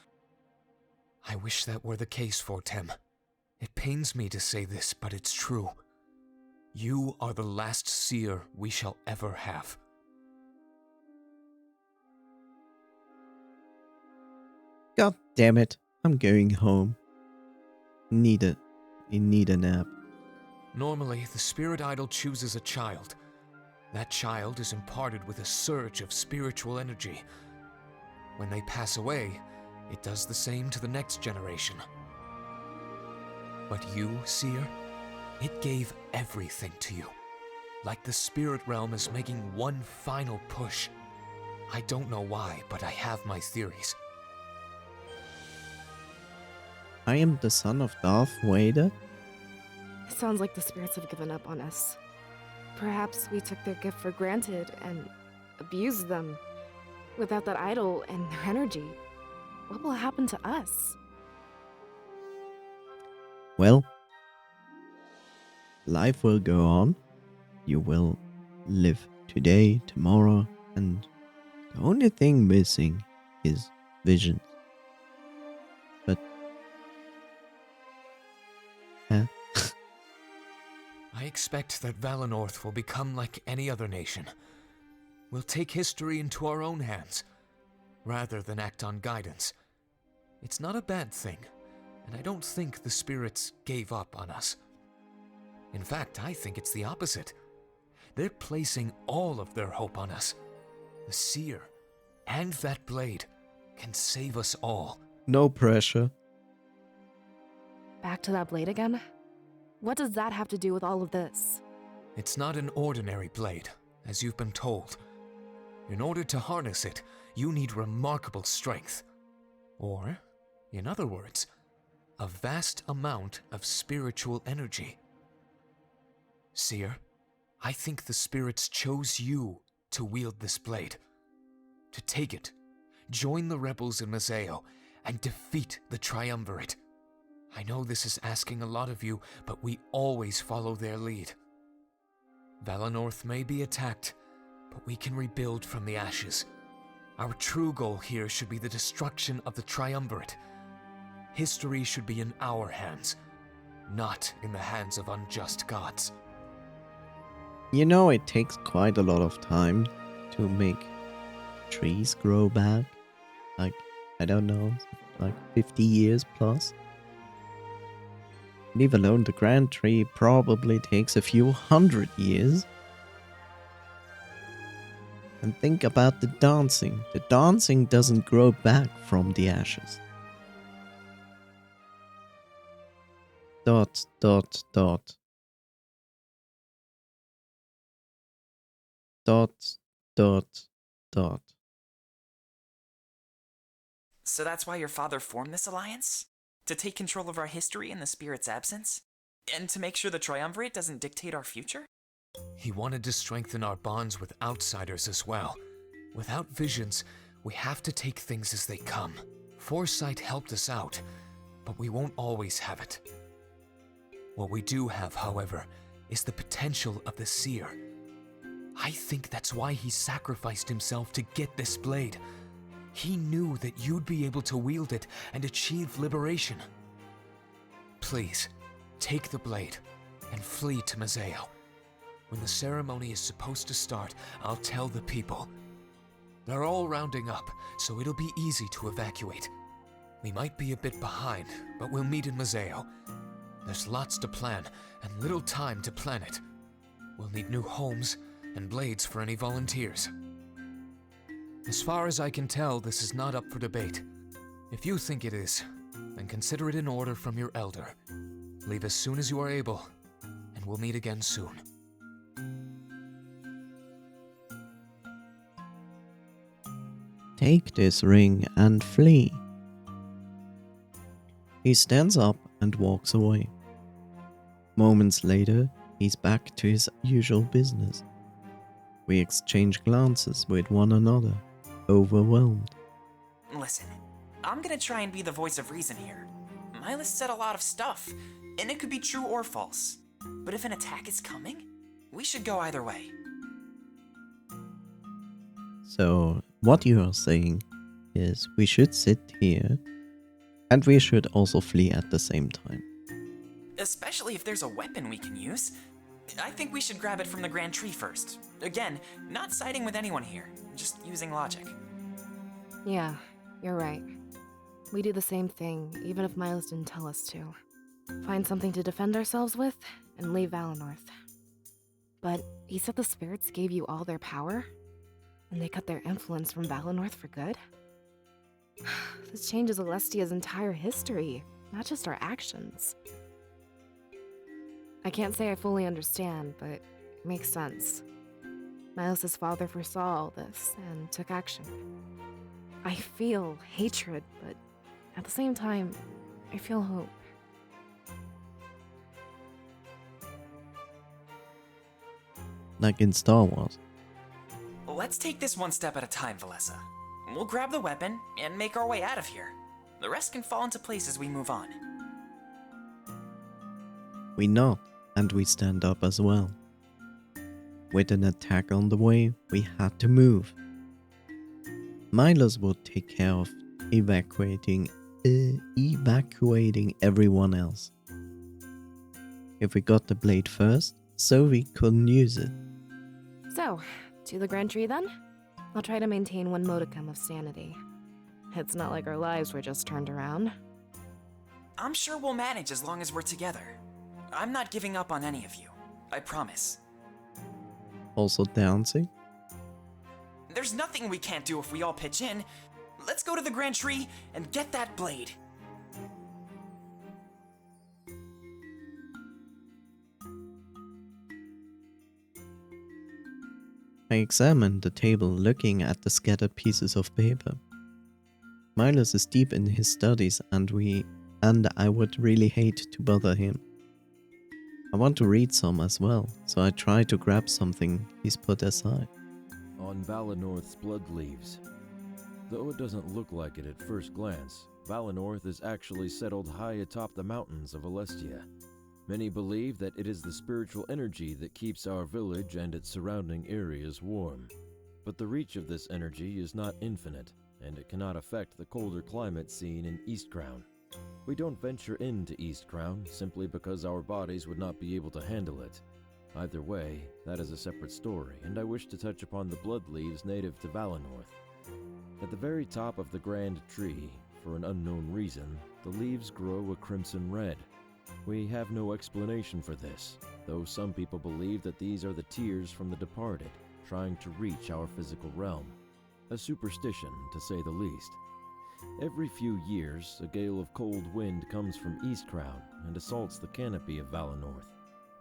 [SPEAKER 9] I wish that were the case, Fortem. It pains me to say this, but it's true. You are the last seer we shall ever have.
[SPEAKER 1] God damn it, I'm going home. Need a nap.
[SPEAKER 9] Normally, the spirit idol chooses a child. That child is imparted with a surge of spiritual energy. When they pass away, it does the same to the next generation. But you, Seer, it gave everything to you. Like the spirit realm is making one final push. I don't know why, but I have my theories.
[SPEAKER 1] I am the son of Darth Vader?
[SPEAKER 2] It sounds like the spirits have given up on us. Perhaps we took their gift for granted and abused them. Without that idol and their energy, what will happen to us?
[SPEAKER 1] Well, life will go on. You will live today, tomorrow, and the only thing missing is visions. But,
[SPEAKER 9] I expect that Valenorth will become like any other nation. We'll take history into our own hands, rather than act on guidance. It's not a bad thing, and I don't think the spirits gave up on us. In fact, I think it's the opposite. They're placing all of their hope on us. The seer and that blade can save us all.
[SPEAKER 1] no pressure.
[SPEAKER 2] Back to that blade again? What does that have to do with all of this?
[SPEAKER 9] It's not an ordinary blade, as you've been told. In order to harness it, you need remarkable strength. Or, in other words, a vast amount of spiritual energy. Seer, I think the spirits chose you to wield this blade. To take it, join the rebels in Mazeo, and defeat the Triumvirate. I know this is asking a lot of you, but we always follow their lead. Valenorth may be attacked, but we can rebuild from the ashes. Our true goal here should be the destruction of the Triumvirate. History should be in our hands, not in the hands of unjust gods.
[SPEAKER 1] You know, it takes quite a lot of time to make trees grow back. Like, I don't know, like 50 years plus. Leave alone the grand tree probably takes a few 100 years. And think about the dancing. The dancing doesn't grow back from the ashes. Dot, dot, dot. Dot, dot, dot.
[SPEAKER 10] So that's why your father formed this alliance? To take control of our history in the spirit's absence? And to make sure the Triumvirate doesn't dictate our future?
[SPEAKER 9] He wanted to strengthen our bonds with outsiders as well. Without visions, we have to take things as they come. Foresight helped us out, but we won't always have it. What we do have, however, is the potential of the seer. I think that's why he sacrificed himself to get this blade. He knew that you'd be able to wield it and achieve liberation. Please, take the blade and flee to Mazeo. When the ceremony is supposed to start, I'll tell the people. They're all rounding up, so it'll be easy to evacuate. We might be a bit behind, but we'll meet in Mazeo. There's lots to plan, and little time to plan it. We'll need new homes and blades for any volunteers. As far as I can tell, this is not up for debate. If you think it is, then consider it an order from your elder. Leave as soon as you are able, and we'll meet again soon.
[SPEAKER 1] Take this ring and flee. He stands up and walks away. Moments later, he's back to his usual business. We exchange glances with one another, overwhelmed.
[SPEAKER 10] Listen, I'm gonna try and be the voice of reason here. Milas said a lot of stuff, and it could be true or false. But if an attack is coming, we should go either way.
[SPEAKER 1] So, what you are saying is we should sit here and we should also flee at the same time.
[SPEAKER 10] Especially if there's a weapon we can use. I think we should grab it from the Grand Tree first. Again, not siding with anyone here, just using logic.
[SPEAKER 2] Yeah, you're right. We do the same thing, even if Miles didn't tell us to. Find something to defend ourselves with, and leave Valenorth. But he said the spirits gave you all their power? And they cut their influence from Valenorth for good? This changes Alestia's entire history, not just our actions. I can't say I fully understand, but it makes sense. Miles' father foresaw all this and took action. I feel hatred, but at the same time, I feel hope.
[SPEAKER 1] Like in Star Wars.
[SPEAKER 10] Let's take this one step at a time, Valessa. We'll grab the weapon and make our way out of here. The rest can fall into place as we move on.
[SPEAKER 1] We nod, and we stand up as well. With an attack on the way, we had to move. Milos would take care of evacuating everyone else. If we got the blade first, so we couldn't use it.
[SPEAKER 2] So, to the Grand Tree then? I'll try to maintain one modicum of sanity. It's not like our lives were just turned around.
[SPEAKER 10] I'm sure we'll manage as long as we're together. I'm not giving up on any of you. I promise.
[SPEAKER 1] Also dancing?
[SPEAKER 10] There's nothing we can't do if we all pitch in. Let's go to the Grand Tree and get that blade.
[SPEAKER 1] I examined the table, looking at the scattered pieces of paper. Milos is deep in his studies, and I would really hate to bother him. I want to read some as well, so I try to grab something he's put aside.
[SPEAKER 4] On Valenorth's blood leaves. Though it doesn't look like it at first glance, Valenorth is actually settled high atop the mountains of Alestia. Many believe that it is the spiritual energy that keeps our village and its surrounding areas warm. But the reach of this energy is not infinite, and it cannot affect the colder climate seen in Eastcrown. We don't venture into Eastcrown simply because our bodies would not be able to handle it. Either way, that is a separate story, and I wish to touch upon the blood leaves native to Valenorth. At the very top of the grand tree, for an unknown reason, the leaves grow a crimson red. We have no explanation for this, though some people believe that these are the tears from the departed, trying to reach our physical realm. A superstition, to say the least. Every few years, a gale of cold wind comes from Eastcrown and assaults the canopy of Valenorth.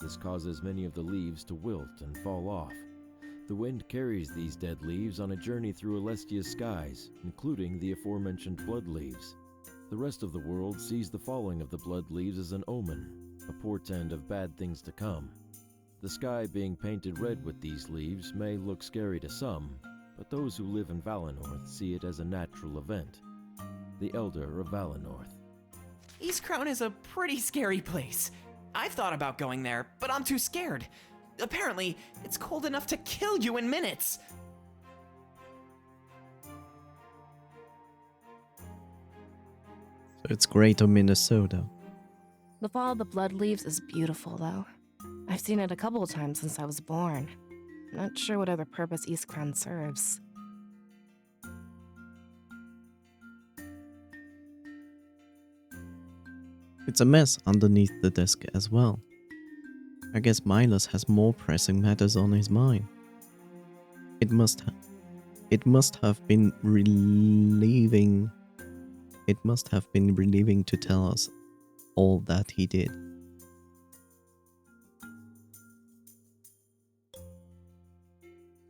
[SPEAKER 4] This causes many of the leaves to wilt and fall off. The wind carries these dead leaves on a journey through Alestia's skies, including the aforementioned blood leaves. The rest of the world sees the falling of the blood leaves as an omen, a portent of bad things to come. The sky being painted red with these leaves may look scary to some, but those who live in Valenorth see it as a natural event. The Elder of Valenorth.
[SPEAKER 5] Eastcrown is a pretty scary place. I've thought about going there, but I'm too scared. Apparently, it's cold enough to kill you in minutes.
[SPEAKER 1] So it's Greater Minnesota.
[SPEAKER 2] The fall of the blood leaves is beautiful, though. I've seen it a couple of times since I was born. Not sure what other purpose Eastcrown serves.
[SPEAKER 1] It's a mess underneath the desk as well. I guess Milos has more pressing matters on his mind. It must have been relieving. It must have been relieving to tell us all that he did.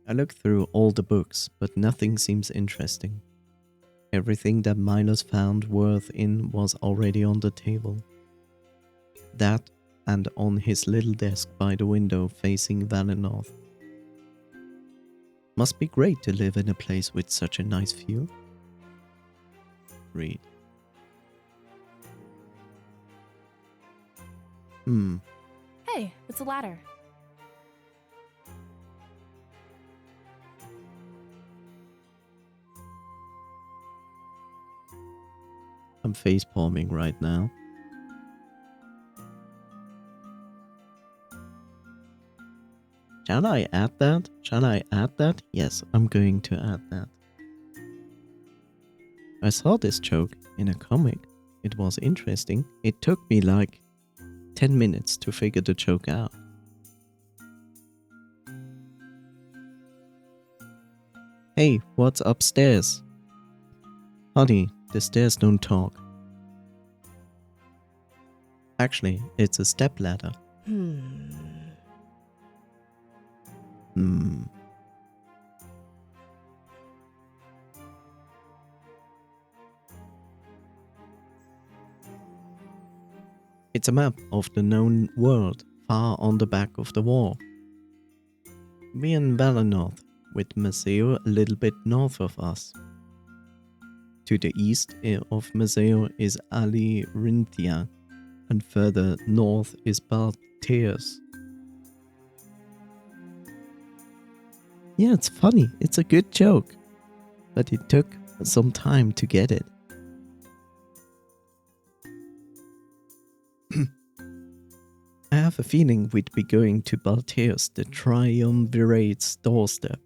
[SPEAKER 1] I looked through all the books, but nothing seems interesting. Everything that Milos found worth in was already on the table. That and on his little desk by the window facing Valenorth. Must be great to live in a place with such a nice view. Read.
[SPEAKER 2] Hey, it's a ladder.
[SPEAKER 1] I'm facepalming right now. Shall I add that? Shall I add that? Yes, I'm going to add that. I saw this joke in a comic. It was interesting. It took me like 10 minutes to figure the joke out. Hey, what's upstairs? Honey, the stairs don't talk. Actually, it's a stepladder. It's a map of the known world far on the back of the wall. We're in Valinor, with Maseo a little bit north of us. To the east of Maseo is Alirinthia, and further north is Balteus. Yeah, it's funny. It's a good joke. But it took some time to get it. I have a feeling we'd be going to Balteus, the Triumvirate's doorstep.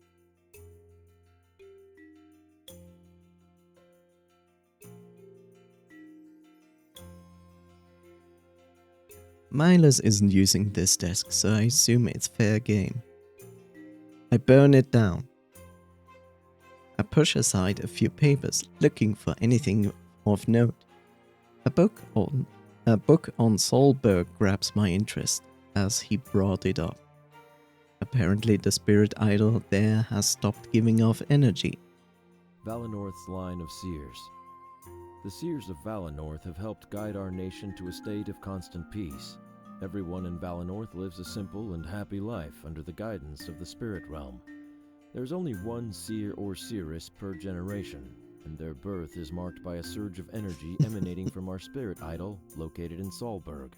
[SPEAKER 1] Miles isn't using this desk, so I assume it's fair game. I burn it down. I push aside a few papers, looking for anything of note. A book on Solberg grabs my interest, as he brought it up. Apparently the spirit idol there has stopped giving off energy.
[SPEAKER 4] Valinorth's line of seers. The seers of Valinorth have helped guide our nation to a state of constant peace. Everyone in Valinorth lives a simple and happy life under the guidance of the spirit realm. There's only one seer or seeress per generation, and their birth is marked by a surge of energy emanating from our spirit idol located in Solberg.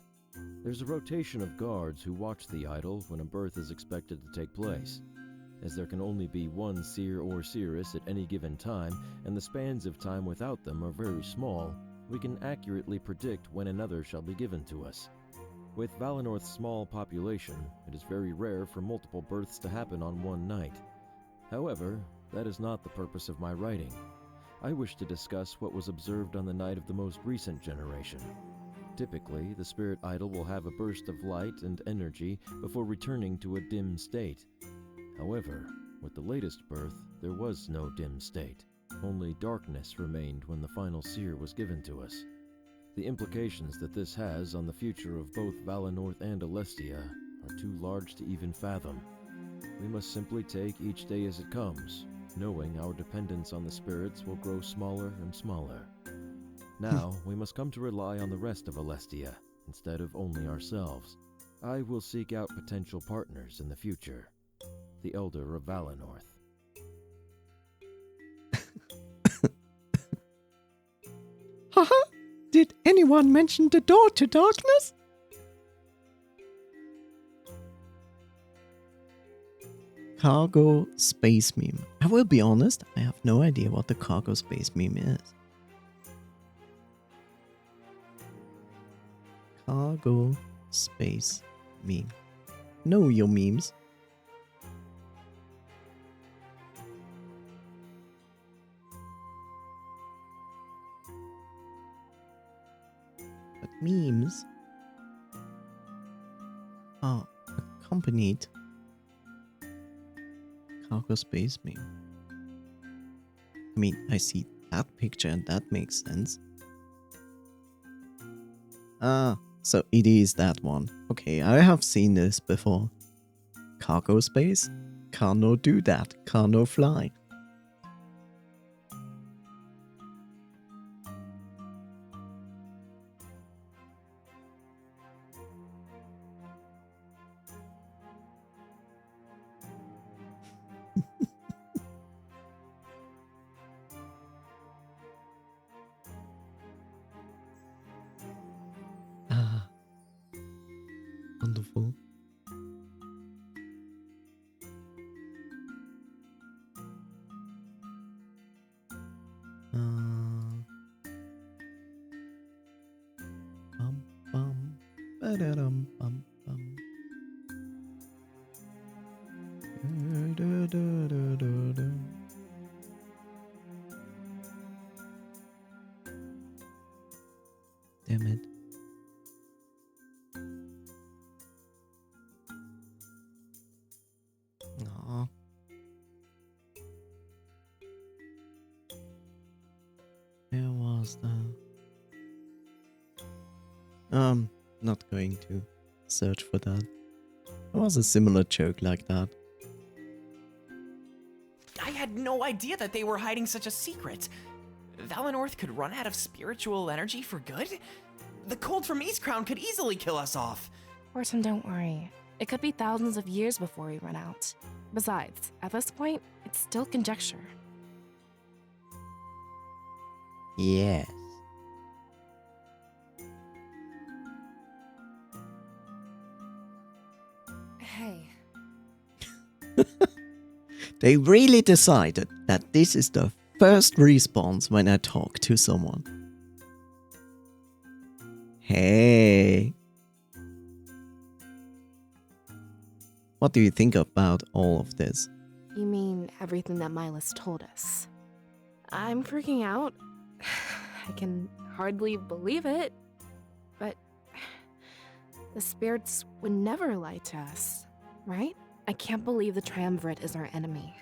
[SPEAKER 4] There's a rotation of guards who watch the idol when a birth is expected to take place. As there can only be one seer or seeress at any given time, and the spans of time without them are very small, we can accurately predict when another shall be given to us. With Valinorth's small population, it is very rare for multiple births to happen on one night. However, that is not the purpose of my writing. I wish to discuss what was observed on the night of the most recent generation. Typically, the spirit idol will have a burst of light and energy before returning to a dim state. However, with the latest birth, there was no dim state. Only darkness remained when the final seer was given to us. The implications that this has on the future of both Valinorth and Alestia are too large to even fathom. We must simply take each day as it comes, knowing our dependence on the spirits will grow smaller and smaller. Now, we must come to rely on the rest of Alestia, instead of only ourselves. I will seek out potential partners in the future. The Elder of Valinorth.
[SPEAKER 1] Haha! Did anyone mention the door to darkness? Cargo space meme. I will be honest, I have no idea what the cargo space meme is. Cargo space meme. Know your memes. But memes are accompanied cargo space meme. I mean, I see that picture and that makes sense. Ah, so it is that one. Okay, I have seen this before. Cargo space? Can't do that. Can't fly. Ah, wonderful. Bum, bum, ba-da-dum, bum, bum. Da-da-da-da-da. Damn it. Aw. Where was that? Not going to search for that. There was a similar joke like that.
[SPEAKER 5] I had no idea that they were hiding such a secret. Valinorth could run out of spiritual energy for good? The cold from East Crown could easily kill us off.
[SPEAKER 2] Orson, don't worry. It could be thousands of years before we run out. Besides, at this point, it's still conjecture.
[SPEAKER 1] Yes.
[SPEAKER 2] Hey.
[SPEAKER 1] They really decided that this is the first response when I talk to someone. Hey. What do you think about all of this?
[SPEAKER 2] You mean everything that Milas told us? I'm freaking out. I can hardly believe it. But the spirits would never lie to us, right? I can't believe the Triumvirate is our enemy.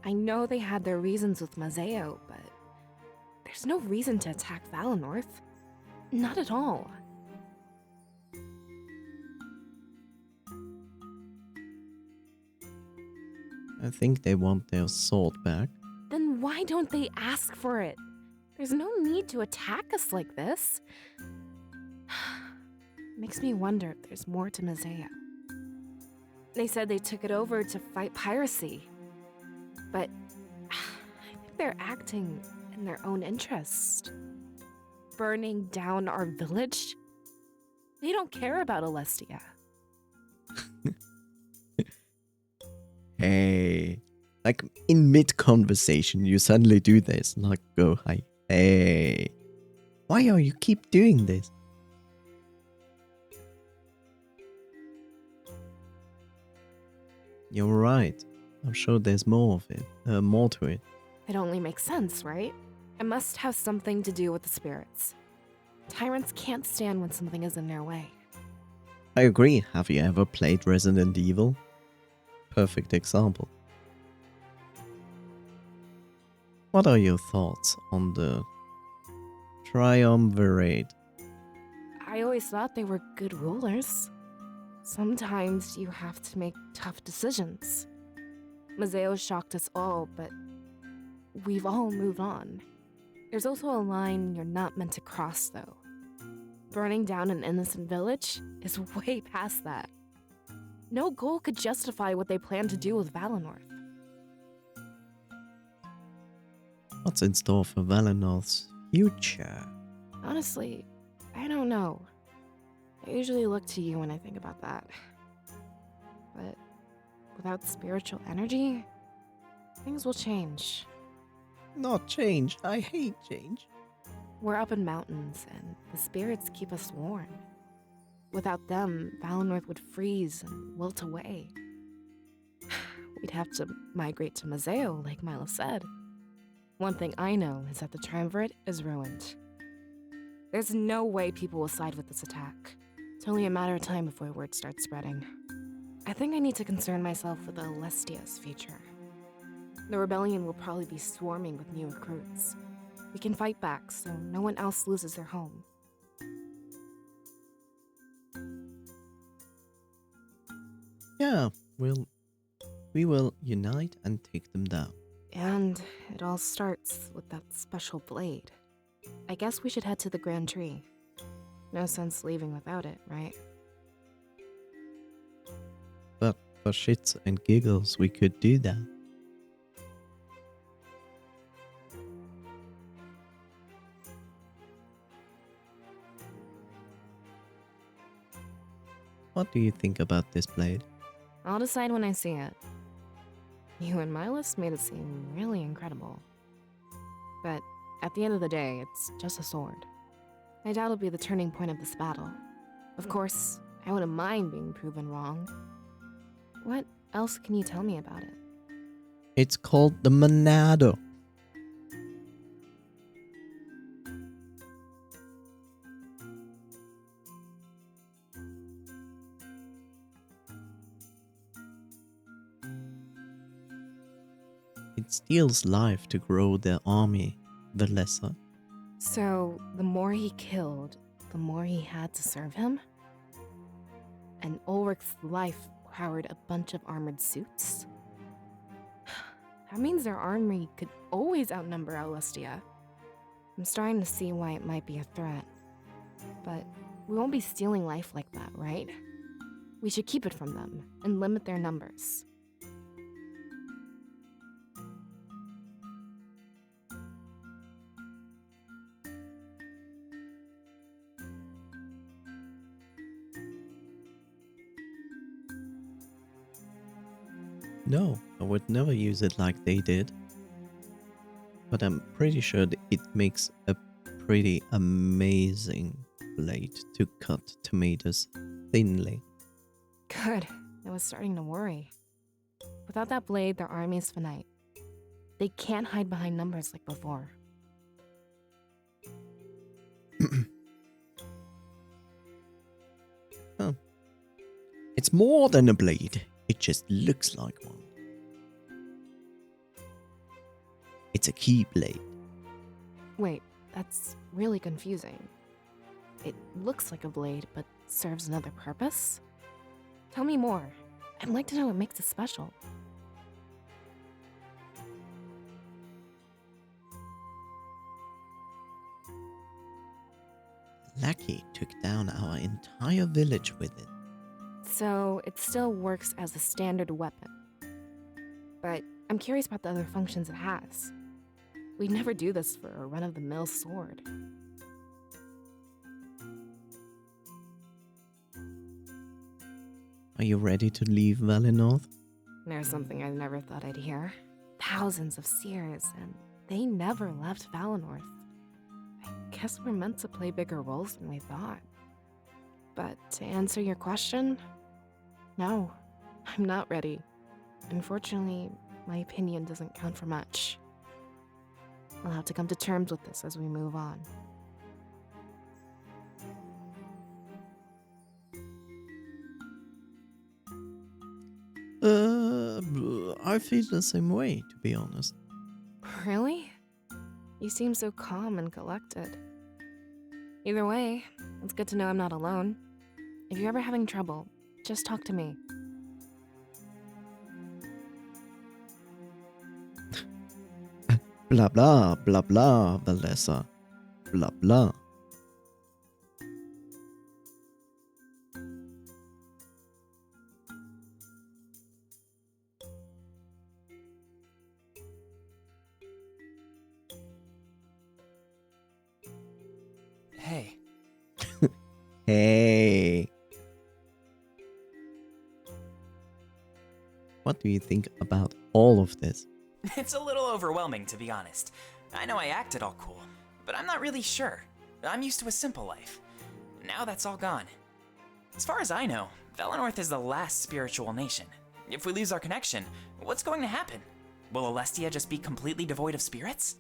[SPEAKER 2] I know they had their reasons with Mazeo, but there's no reason to attack Valinor. Not at all.
[SPEAKER 1] I think they want their sword back.
[SPEAKER 2] Then why don't they ask for it? There's no need to attack us like this. Makes me wonder if there's more to Mazeo. They said they took it over to fight piracy. But I think they're acting in their own interest. Burning down our village? They don't care about Alestia.
[SPEAKER 1] Hey. Like in mid-conversation, you suddenly do this. Like, go, hi. Hey. Why are you keep doing this? You're right. I'm sure there's more of it. More to it.
[SPEAKER 2] It only makes sense, right? It must have something to do with the spirits. Tyrants can't stand when something is in their way.
[SPEAKER 1] I agree. Have you ever played Resident Evil? Perfect example. What are your thoughts on the Triumvirate?
[SPEAKER 2] I always thought they were good rulers. Sometimes you have to make tough decisions. Mazeo shocked us all, but we've all moved on. There's also a line you're not meant to cross, though. Burning down an innocent village is way past that. No goal could justify what they plan to do with Valinor.
[SPEAKER 1] What's in store for Valinor's future?
[SPEAKER 2] Honestly, I don't know. I usually look to you when I think about that. But without spiritual energy, things will change.
[SPEAKER 1] Not change. I hate change.
[SPEAKER 2] We're up in mountains, and the spirits keep us warm. Without them, Valinor would freeze and wilt away. We'd have to migrate to Mazeo, like Milo said. One thing I know is that the Triumvirate is ruined. There's no way people will side with this attack. It's only a matter of time before word starts spreading. I think I need to concern myself with Alestia's future. The rebellion will probably be swarming with new recruits. We can fight back so no one else loses their home.
[SPEAKER 1] Yeah, we will unite and take them down.
[SPEAKER 2] And it all starts with that special blade. I guess we should head to the Grand Tree. No sense leaving without it, right?
[SPEAKER 1] But for shits and giggles, we could do that. What do you think about this blade?
[SPEAKER 2] I'll decide when I see it. You and Milas made it seem really incredible. But at the end of the day, it's just a sword. I doubt it'll be the turning point of this battle. Of course, I wouldn't mind being proven wrong. What else can you tell me about it?
[SPEAKER 1] It's called the Monado. It steals life to grow their army, the lesser.
[SPEAKER 2] So, the more he killed, the more he had to serve him? And Ulrich's life powered a bunch of armored suits? That means their army could always outnumber Alestia. I'm starting to see why it might be a threat. But we won't be stealing life like that, right? We should keep it from them and limit their numbers.
[SPEAKER 1] No, I would never use it like they did. But I'm pretty sure that it makes a pretty amazing blade to cut tomatoes thinly.
[SPEAKER 2] Good. I was starting to worry. Without that blade, their army's finite. They can't hide behind numbers like before.
[SPEAKER 1] Huh. It's more than a blade. It just looks like one. It's a key blade.
[SPEAKER 2] Wait, that's really confusing. It looks like a blade, but serves another purpose? Tell me more. I'd like to know what makes it special.
[SPEAKER 1] Lackey took down our entire village with it.
[SPEAKER 2] So it still works as a standard weapon. But I'm curious about the other functions it has. We'd never do this for a run-of-the-mill sword.
[SPEAKER 1] Are you ready to leave Valinor?
[SPEAKER 2] There's something I never thought I'd hear. Thousands of seers, and they never left Valinor. I guess we're meant to play bigger roles than we thought. But to answer your question, no, I'm not ready. Unfortunately, my opinion doesn't count for much. I'll have to come to terms with this as we move on.
[SPEAKER 1] I feel the same way, to be honest.
[SPEAKER 2] Really? You seem so calm and collected. Either way, it's good to know I'm not alone. If you're ever having trouble, just talk to me.
[SPEAKER 1] Blah blah, blah blah, Valessa. Blah blah.
[SPEAKER 10] Hey,
[SPEAKER 1] Hey. What do you think about all of this?
[SPEAKER 10] it's a little overwhelming, to be honest. I know I acted all cool, but I'm not really sure. I'm used to a simple life. Now that's all gone. As far as I know, Valinor is the last spiritual nation. If we lose our connection, what's going to happen? Will Alestia just be completely devoid of spirits?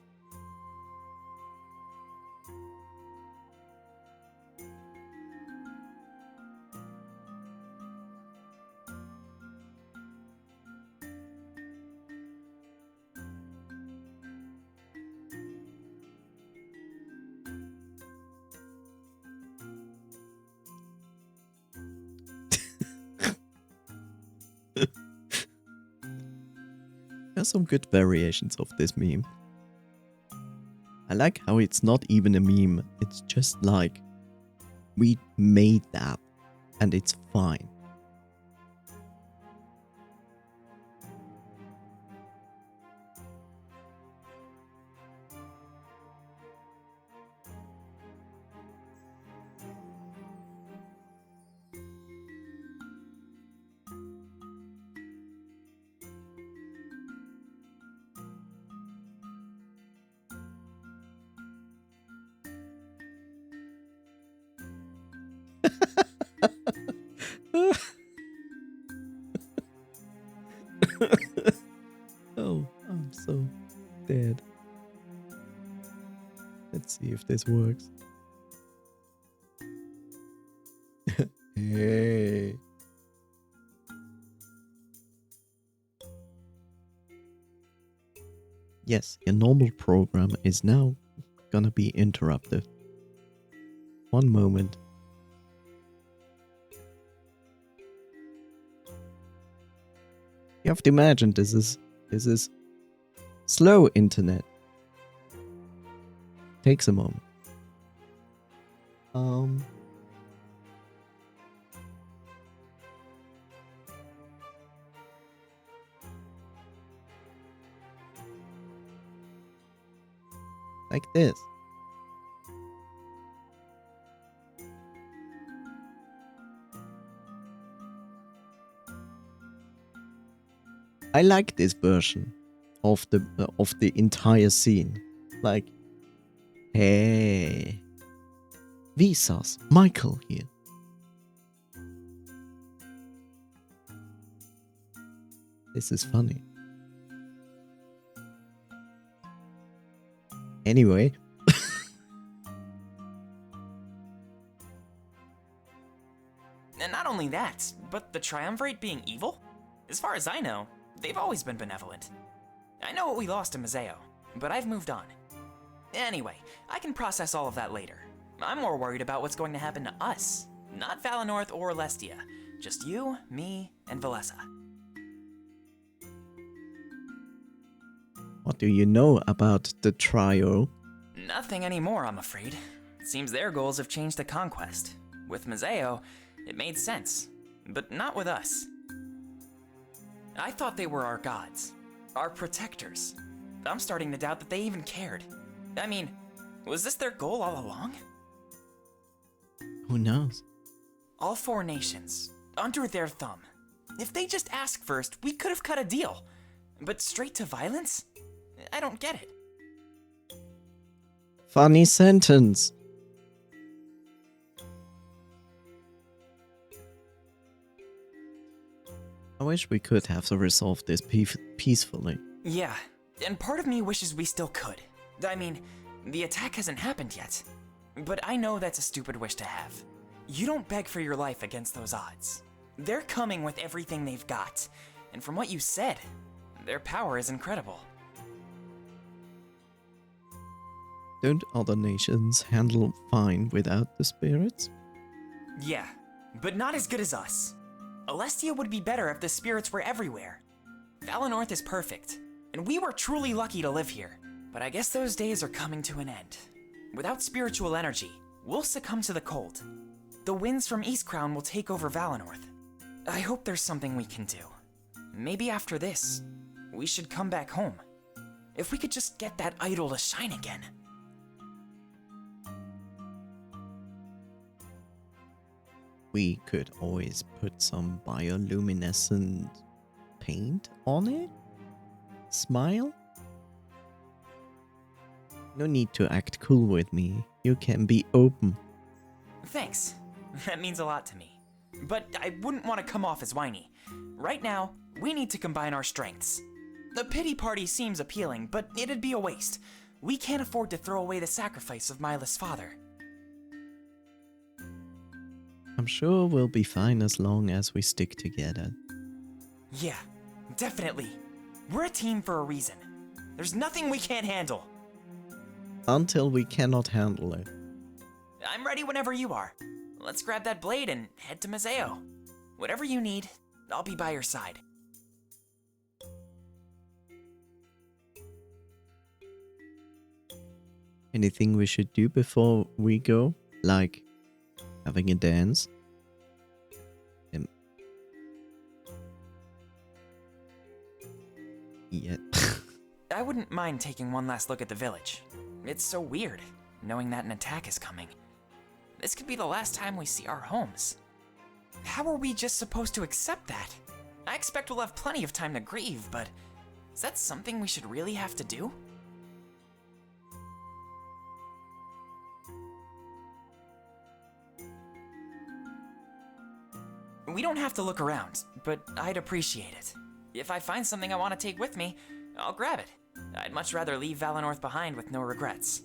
[SPEAKER 1] There's some good variations of this meme. I like how it's not even a meme, it's just like, we made that, and it's fine. Oh, I'm so dead. Let's see if this works. Hey. Yes, your normal program is now gonna be interrupted. One moment. You have to imagine this is slow internet. Takes a moment. Um. Like this. I like this version of the entire scene. Like, hey, Visas, Michael here. This is funny. Anyway.
[SPEAKER 10] And not only that, but the Triumvirate being evil? As far as I know, they've always been benevolent. I know what we lost to Mazeo, but I've moved on. Anyway, I can process all of that later. I'm more worried about what's going to happen to us. Not Valenorth or Lestia. Just you, me, and Valessa.
[SPEAKER 1] What do you know about the trio?
[SPEAKER 10] Nothing anymore, I'm afraid. It seems their goals have changed to conquest. With Mazeo, it made sense. But not with us. I thought they were our gods. Our protectors. I'm starting to doubt that they even cared. I mean, was this their goal all along?
[SPEAKER 1] Who knows?
[SPEAKER 10] All 4 nations, under their thumb. If they just asked first, we could have cut a deal. But straight to violence? I don't get it.
[SPEAKER 1] Funny sentence. I wish we could have resolved this peacefully.
[SPEAKER 10] Yeah, and part of me wishes we still could. I mean, the attack hasn't happened yet. But I know that's a stupid wish to have. You don't beg for your life against those odds. They're coming with everything they've got. And from what you said, their power is incredible.
[SPEAKER 1] Don't other nations handle fine without the spirits?
[SPEAKER 10] Yeah, but not as good as us. Alestia would be better if the spirits were everywhere. Valenorth is perfect, and we were truly lucky to live here. But I guess those days are coming to an end. Without spiritual energy, we'll succumb to the cold. The winds from Eastcrown will take over Valenorth. I hope there's something we can do. Maybe after this, we should come back home. If we could just get that idol to shine again.
[SPEAKER 1] We could always put some bioluminescent paint on it? Smile? No need to act cool with me. You can be open.
[SPEAKER 10] Thanks. That means a lot to me. But I wouldn't want to come off as whiny. Right now, we need to combine our strengths. The pity party seems appealing, but it'd be a waste. We can't afford to throw away the sacrifice of Mila's father.
[SPEAKER 1] I'm sure we'll be fine as long as we stick together.
[SPEAKER 10] Yeah, definitely. We're a team for a reason. There's nothing we can't handle.
[SPEAKER 1] Until we cannot handle it.
[SPEAKER 10] I'm ready whenever you are. Let's grab that blade and head to Mazeo. Whatever you need, I'll be by your side.
[SPEAKER 1] Anything we should do before we go? Like having a dance? Yeah.
[SPEAKER 10] I wouldn't mind taking one last look at the village. It's so weird, knowing that an attack is coming. This could be the last time we see our homes. How are we just supposed to accept that? I expect we'll have plenty of time to grieve, but is that something we should really have to do? We don't have to look around, but I'd appreciate it. If I find something I want to take with me, I'll grab it. I'd much rather leave Valenorth behind with no regrets.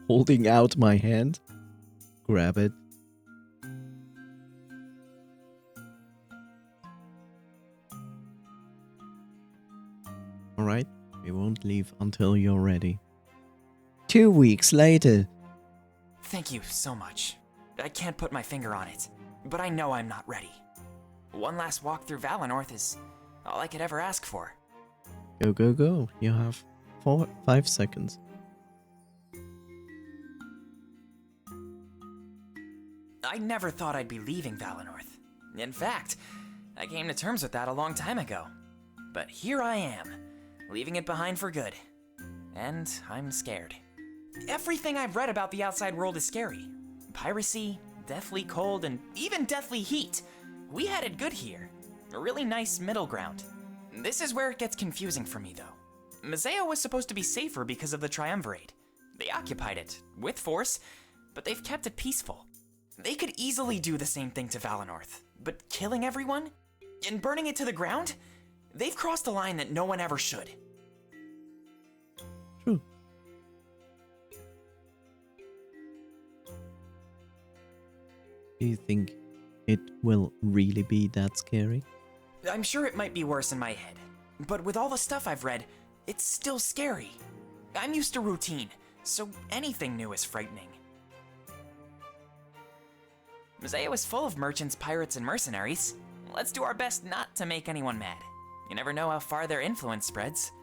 [SPEAKER 1] Holding out my hand. Grab it. Alright, we won't leave until you're ready. 2 weeks later.
[SPEAKER 10] Thank you so much. I can't put my finger on it, but I know I'm not ready. One last walk through Valenorth is all I could ever ask for.
[SPEAKER 1] Go, go, go. You have 5 seconds.
[SPEAKER 10] I never thought I'd be leaving Valinor. In fact, I came to terms with that a long time ago. But here I am, leaving it behind for good. And I'm scared. Everything I've read about the outside world is scary. Piracy, deathly cold, and even deathly heat. We had it good here. A really nice middle ground. This is where it gets confusing for me, though. Mazeo was supposed to be safer because of the Triumvirate. They occupied it, with force, but they've kept it peaceful. They could easily do the same thing to Valinor, but killing everyone? And burning it to the ground? They've crossed a line that no one ever should.
[SPEAKER 1] True. Do you think it will really be that scary?
[SPEAKER 10] I'm sure it might be worse in my head, but with all the stuff I've read, it's still scary. I'm used to routine, so anything new is frightening. Mazeo is full of merchants, pirates, and mercenaries. Let's do our best not to make anyone mad. You never know how far their influence spreads.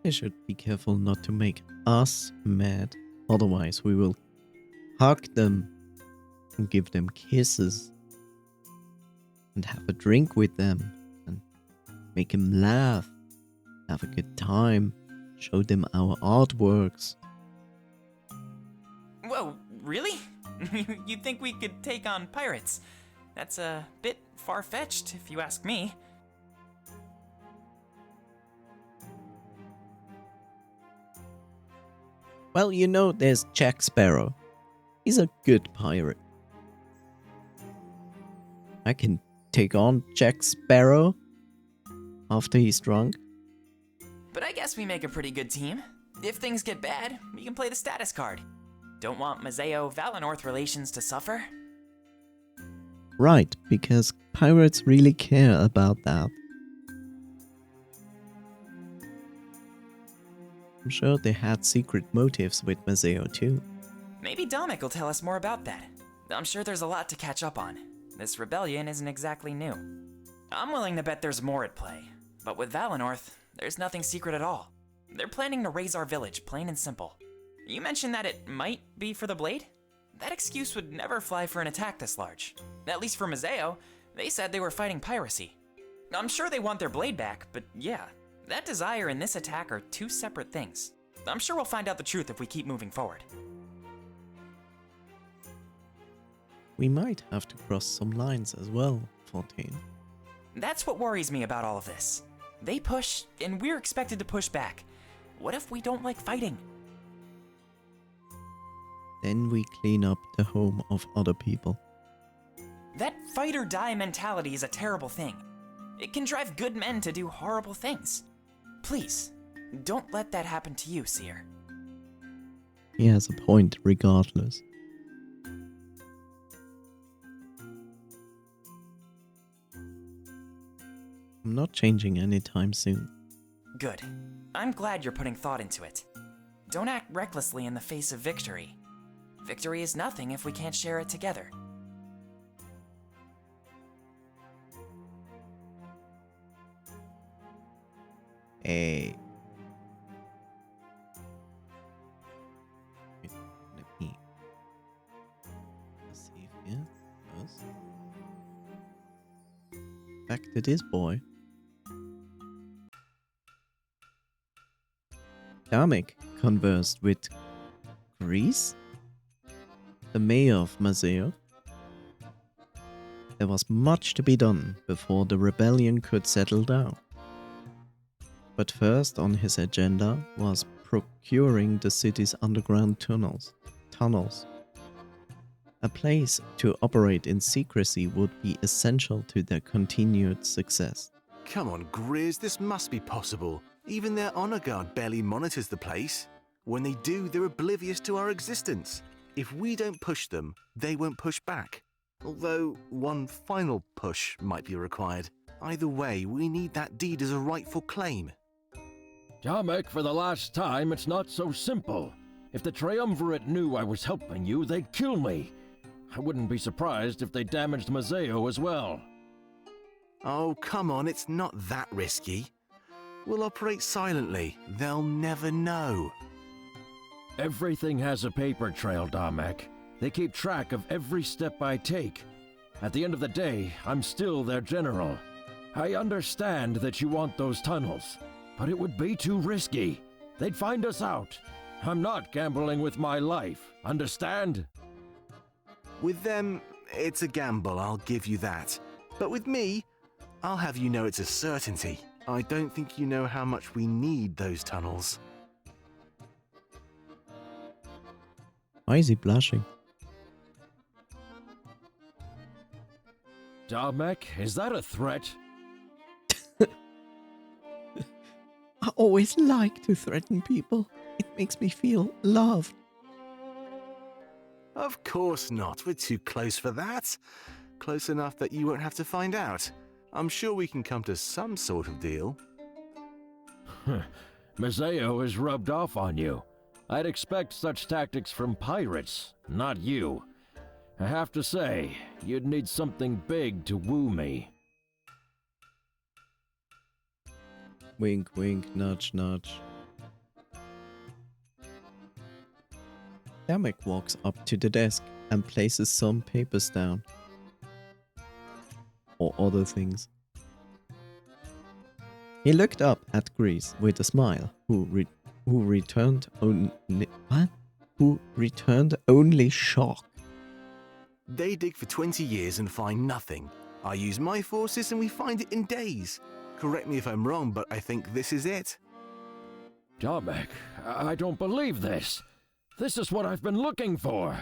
[SPEAKER 1] They should be careful not to make us mad. Otherwise, we will hug them and give them kisses and have a drink with them and make them laugh, have a good time, show them our artworks.
[SPEAKER 10] Whoa, really? You think we could take on pirates? That's a bit far-fetched, if you ask me.
[SPEAKER 1] Well, you know, there's Jack Sparrow. He's a good pirate. I can take on Jack Sparrow after he's drunk.
[SPEAKER 10] But I guess we make a pretty good team. If things get bad, we can play the status card. Don't want Mazeo-Valinor relations to suffer?
[SPEAKER 1] Right, because pirates really care about that. I'm sure they had secret motives with Mazeo too.
[SPEAKER 10] Maybe Dominic will tell us more about that. I'm sure there's a lot to catch up on. This rebellion isn't exactly new. I'm willing to bet there's more at play. But with Valinor, there's nothing secret at all. They're planning to raise our village, plain and simple. You mentioned that it might be for the blade? That excuse would never fly for an attack this large. At least for Mazeo, they said they were fighting piracy. I'm sure they want their blade back, but yeah, that desire and this attack are two separate things. I'm sure we'll find out the truth if we keep moving forward.
[SPEAKER 1] We might have to cross some lines as well, 14.
[SPEAKER 10] That's what worries me about all of this. They push, and we're expected to push back. What if we don't like fighting?
[SPEAKER 1] Then we clean up the home of other people.
[SPEAKER 10] That fight or die mentality is a terrible thing. It can drive good men to do horrible things. Please, don't let that happen to you, Seer.
[SPEAKER 1] He has a point regardless. I'm not changing anytime soon.
[SPEAKER 10] Good. I'm glad you're putting thought into it. Don't act recklessly in the face of victory. Victory is nothing if we can't share it together.
[SPEAKER 1] Hey. Wait, let me save here first. Back to this boy. Damek conversed with Greece, the mayor of Mazeo. There was much to be done before the rebellion could settle down. But first on his agenda was procuring the city's underground tunnels. A place to operate in secrecy would be essential to their continued success.
[SPEAKER 6] Come on, Grizz, this must be possible. Even their honor guard barely monitors the place. When they do, they're oblivious to our existence. If we don't push them, they won't push back. Although, one final push might be required. Either way, we need that deed as a rightful claim.
[SPEAKER 4] Jamek, for the last time, it's not so simple. If the Triumvirate knew I was helping you, they'd kill me. I wouldn't be surprised if they damaged Mazeo as well.
[SPEAKER 6] Oh, come on, it's not that risky. We'll operate silently. They'll never know.
[SPEAKER 4] Everything has a paper trail, Damek. They keep track of every step I take. At the end of the day, I'm still their general. I understand that you want those tunnels, but it would be too risky. They'd find us out. I'm not gambling with my life, understand?
[SPEAKER 6] With them, it's a gamble, I'll give you that. But with me, I'll have you know it's a certainty. I don't think you know how much we need those tunnels.
[SPEAKER 1] Why is he blushing?
[SPEAKER 4] Damek, is that a threat?
[SPEAKER 1] I always like to threaten people. It makes me feel loved.
[SPEAKER 6] Of course not. We're too close for that. Close enough that you won't have to find out. I'm sure we can come to some sort of deal.
[SPEAKER 4] Mazeo is rubbed off on you. I'd expect such tactics from pirates, not you. I have to say, you'd need something big to woo me.
[SPEAKER 1] Wink, wink, nudge, nudge. Damek walks up to the desk and places some papers down. Or other things. He looked up at Grease with a smile, who returned only shock.
[SPEAKER 6] They dig for 20 years and find nothing. I use my forces and we find it in days. Correct me if I'm wrong, but I think this is it.
[SPEAKER 4] Damek, I don't believe this. This is what I've been looking for.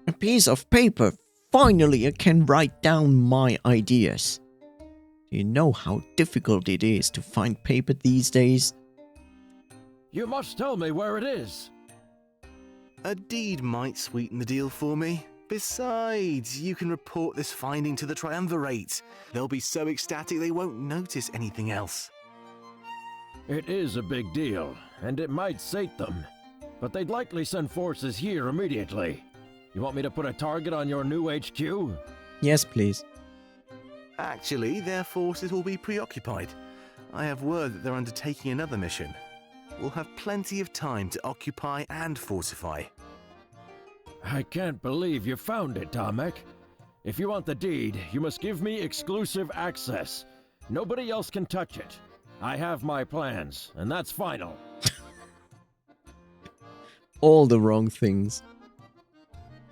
[SPEAKER 1] A piece of paper. Finally, I can write down my ideas. Do you know how difficult it is to find paper these days?
[SPEAKER 4] You must tell me where it is.
[SPEAKER 6] A deed might sweeten the deal for me. Besides, you can report this finding to the Triumvirate. They'll be so ecstatic they won't notice anything else.
[SPEAKER 4] It is a big deal, and it might sate them. But they'd likely send forces here immediately. You want me to put a target on your new HQ?
[SPEAKER 1] Yes, please.
[SPEAKER 6] Actually, their forces will be preoccupied. I have word that they're undertaking another mission. We'll have plenty of time to occupy and fortify.
[SPEAKER 4] I can't believe you found it, Damek. If you want the deed, you must give me exclusive access. Nobody else can touch it. I have my plans, and that's final.
[SPEAKER 1] All the wrong things.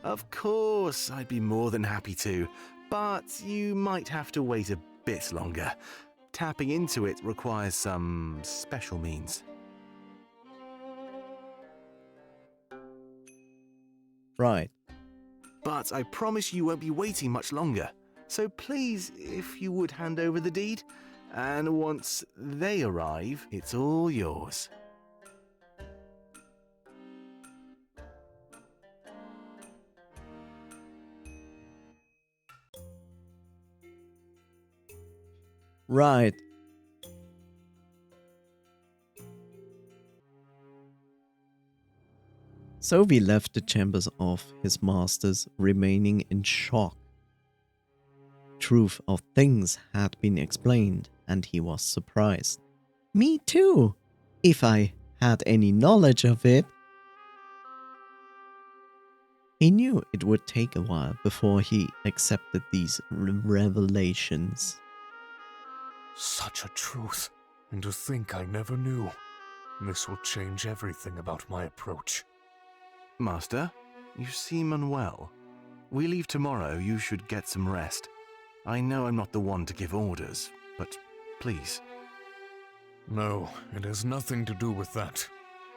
[SPEAKER 6] Of course, I'd be more than happy to, but you might have to wait a bit longer. Tapping into it requires some special means.
[SPEAKER 1] Right.
[SPEAKER 6] But I promise you won't be waiting much longer. So please, if you would hand over the deed, and once they arrive, it's all yours.
[SPEAKER 1] Right. So we left the chambers of his masters, remaining in shock. Truth of things had been explained, and he was surprised. Me too, if I had any knowledge of it. He knew it would take a while before he accepted these revelations.
[SPEAKER 9] Such a truth. And to think I never knew. This will change everything about my approach.
[SPEAKER 6] Master, you seem unwell. We leave tomorrow. You should get some rest. I know I'm not the one to give orders, but please.
[SPEAKER 9] No, it has nothing to do with that.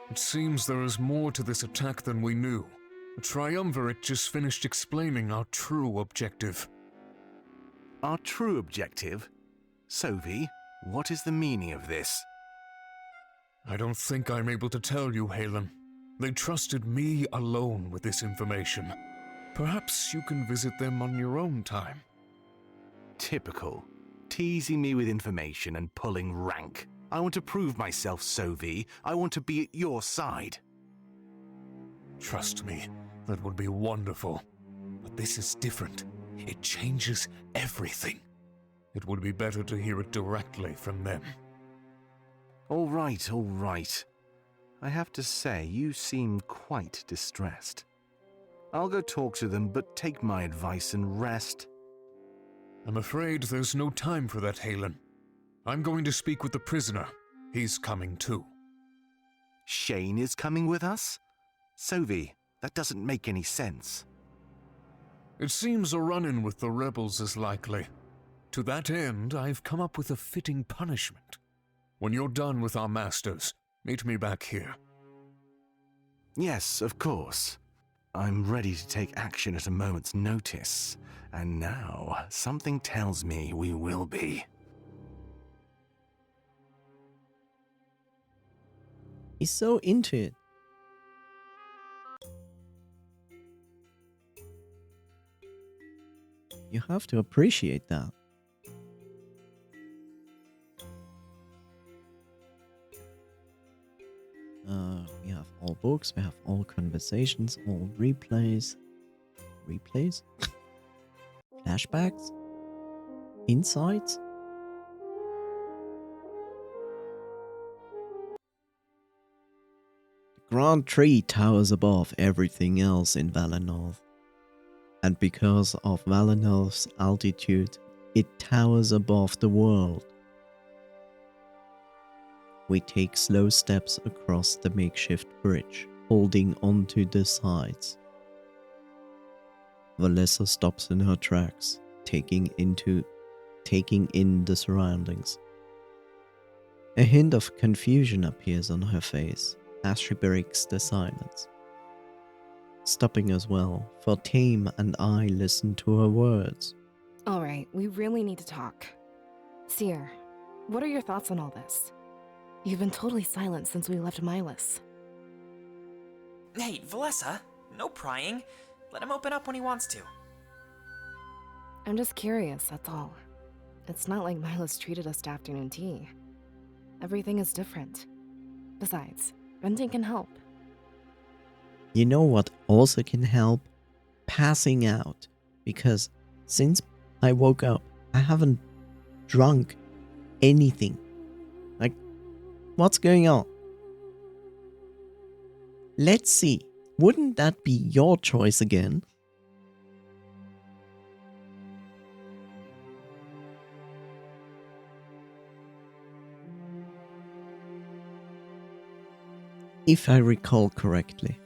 [SPEAKER 9] It seems there is more to this attack than we knew. The Triumvirate just finished explaining our true objective.
[SPEAKER 6] Our true objective? Sophie, what is the meaning of this?
[SPEAKER 9] I don't think I'm able to tell you, Halen. They trusted me alone with this information. Perhaps you can visit them on your own time.
[SPEAKER 6] Typical. Teasing me with information and pulling rank. I want to prove myself, Sophie. I want to be at your side.
[SPEAKER 9] Trust me, that would be wonderful. But this is different. It changes everything. It would be better to hear it directly from them.
[SPEAKER 6] All right, all right. I have to say, you seem quite distressed. I'll go talk to them, but take my advice and rest.
[SPEAKER 9] I'm afraid there's no time for that, Halen. I'm going to speak with the prisoner. He's coming too.
[SPEAKER 6] Shane is coming with us? Sovi, that doesn't make any sense.
[SPEAKER 9] It seems a run-in with the rebels is likely. To that end, I've come up with a fitting punishment. When you're done with our masters, meet me back here.
[SPEAKER 6] Yes, of course. I'm ready to take action at a moment's notice. And now, something tells me we will be.
[SPEAKER 1] He's so into it. You have to appreciate that. We have all books, we have all conversations, all replays. Replays? Flashbacks? Insights? The Grand Tree towers above everything else in Valinor. And because of Valinor's altitude, it towers above the world. We take slow steps across the makeshift bridge, holding onto the sides. Valessa stops in her tracks, taking in the surroundings. A hint of confusion appears on her face as she breaks the silence. Stopping as well, for Tame and I listen to her words.
[SPEAKER 2] All right, we really need to talk. Seer, what are your thoughts on all this? You've been totally silent since we left Milas.
[SPEAKER 10] Hey, Valessa, no prying. Let him open up when he wants to.
[SPEAKER 2] I'm just curious, that's all. It's not like Milas treated us to afternoon tea. Everything is different. Besides, venting can help.
[SPEAKER 1] You know what also can help? Passing out. Because since I woke up, I haven't drunk anything. Like, what's going on? Let's see. Wouldn't that be your choice again? If I recall correctly.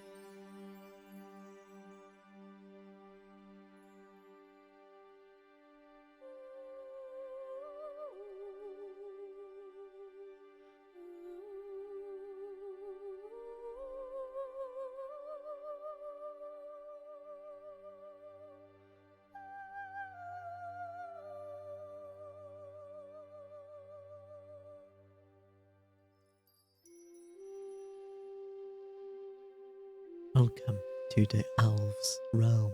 [SPEAKER 1] Welcome to the Elves' realm.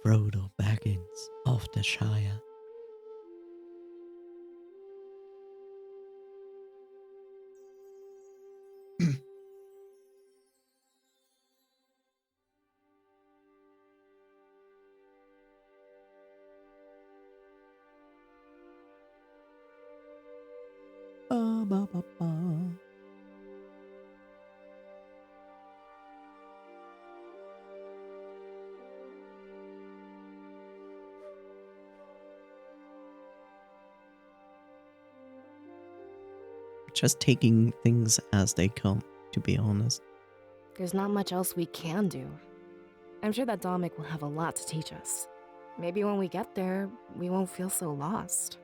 [SPEAKER 1] Frodo Baggins of the Shire. Ba, ba, ba, ba. Just taking things as they come, to be honest.
[SPEAKER 2] There's not much else we can do. I'm sure that Dominic will have a lot to teach us. Maybe when we get there, we won't feel so lost.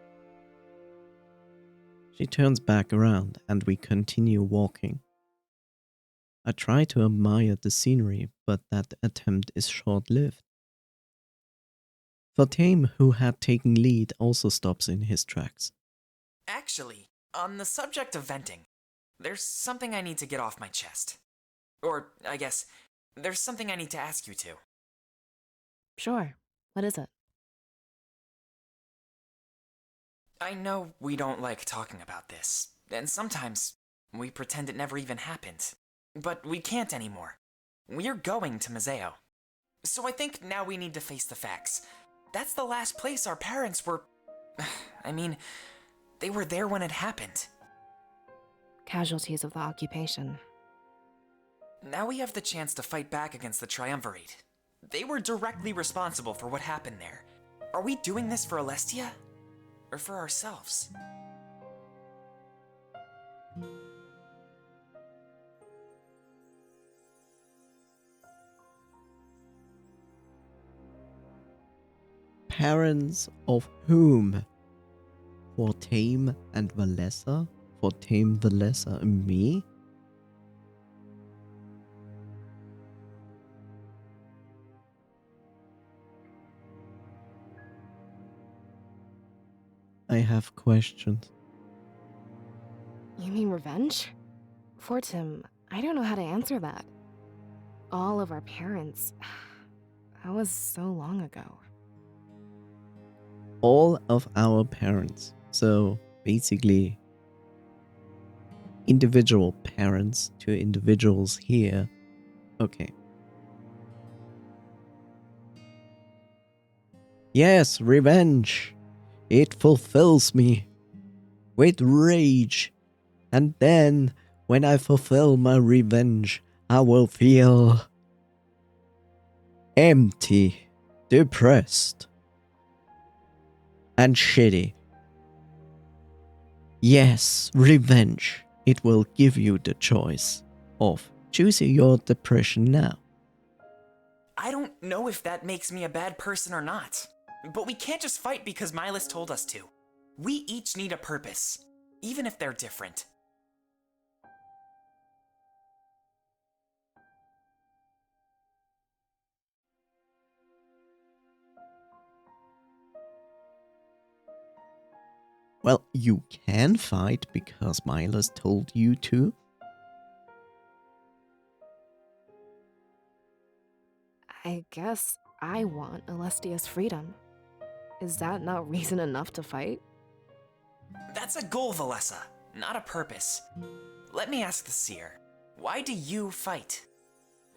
[SPEAKER 1] She turns back around and we continue walking. I try to admire the scenery, but that attempt is short-lived. Tame, who had taken lead, also stops in his tracks.
[SPEAKER 10] Actually, on the subject of venting, there's something I need to get off my chest. Or, I guess, there's something I need to ask you to.
[SPEAKER 2] Sure. What is it?
[SPEAKER 10] I know we don't like talking about this, and sometimes we pretend it never even happened. But we can't anymore. We're going to Mazeo. So I think now we need to face the facts. That's the last place our parents were... I mean, they were there when it happened.
[SPEAKER 2] Casualties of the occupation.
[SPEAKER 10] Now we have the chance to fight back against the Triumvirate. They were directly responsible for what happened there. Are we doing this for Alestia? Or for ourselves?
[SPEAKER 1] Parents of whom? For Tame and Valessa? For Tame, Valessa, and me? I have questions.
[SPEAKER 2] You mean revenge? For Tim, I don't know how to answer that. All of our parents. That was so long ago.
[SPEAKER 1] All of our parents. So basically, individual parents to individuals here. Okay. Yes, revenge. It fulfills me with rage. And then, when I fulfill my revenge, I will feel empty, depressed, and shitty. Yes, revenge. It will give you the choice of choosing your depression now.
[SPEAKER 10] I don't know if that makes me a bad person or not. But we can't just fight because Milas told us to. We each need a purpose, even if they're different.
[SPEAKER 1] Well, you can fight because Milas told you to.
[SPEAKER 2] I guess I want Alestia's freedom. Is that not reason enough to fight?
[SPEAKER 10] That's a goal, Valessa, not a purpose. Let me ask the seer, why do you fight?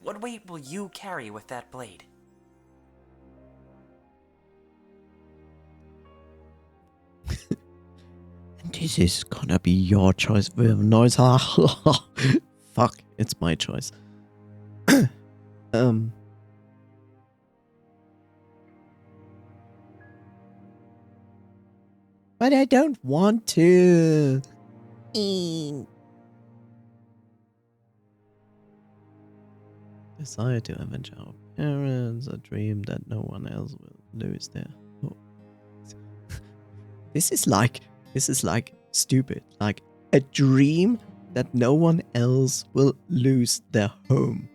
[SPEAKER 10] What weight will you carry with that blade?
[SPEAKER 1] And this is gonna be your choice with noise. Fuck, it's my choice. But I don't want to. Desire to avenge our parents, a dream that no one else will lose their hope. This is like stupid. Like a dream that no one else will lose their home.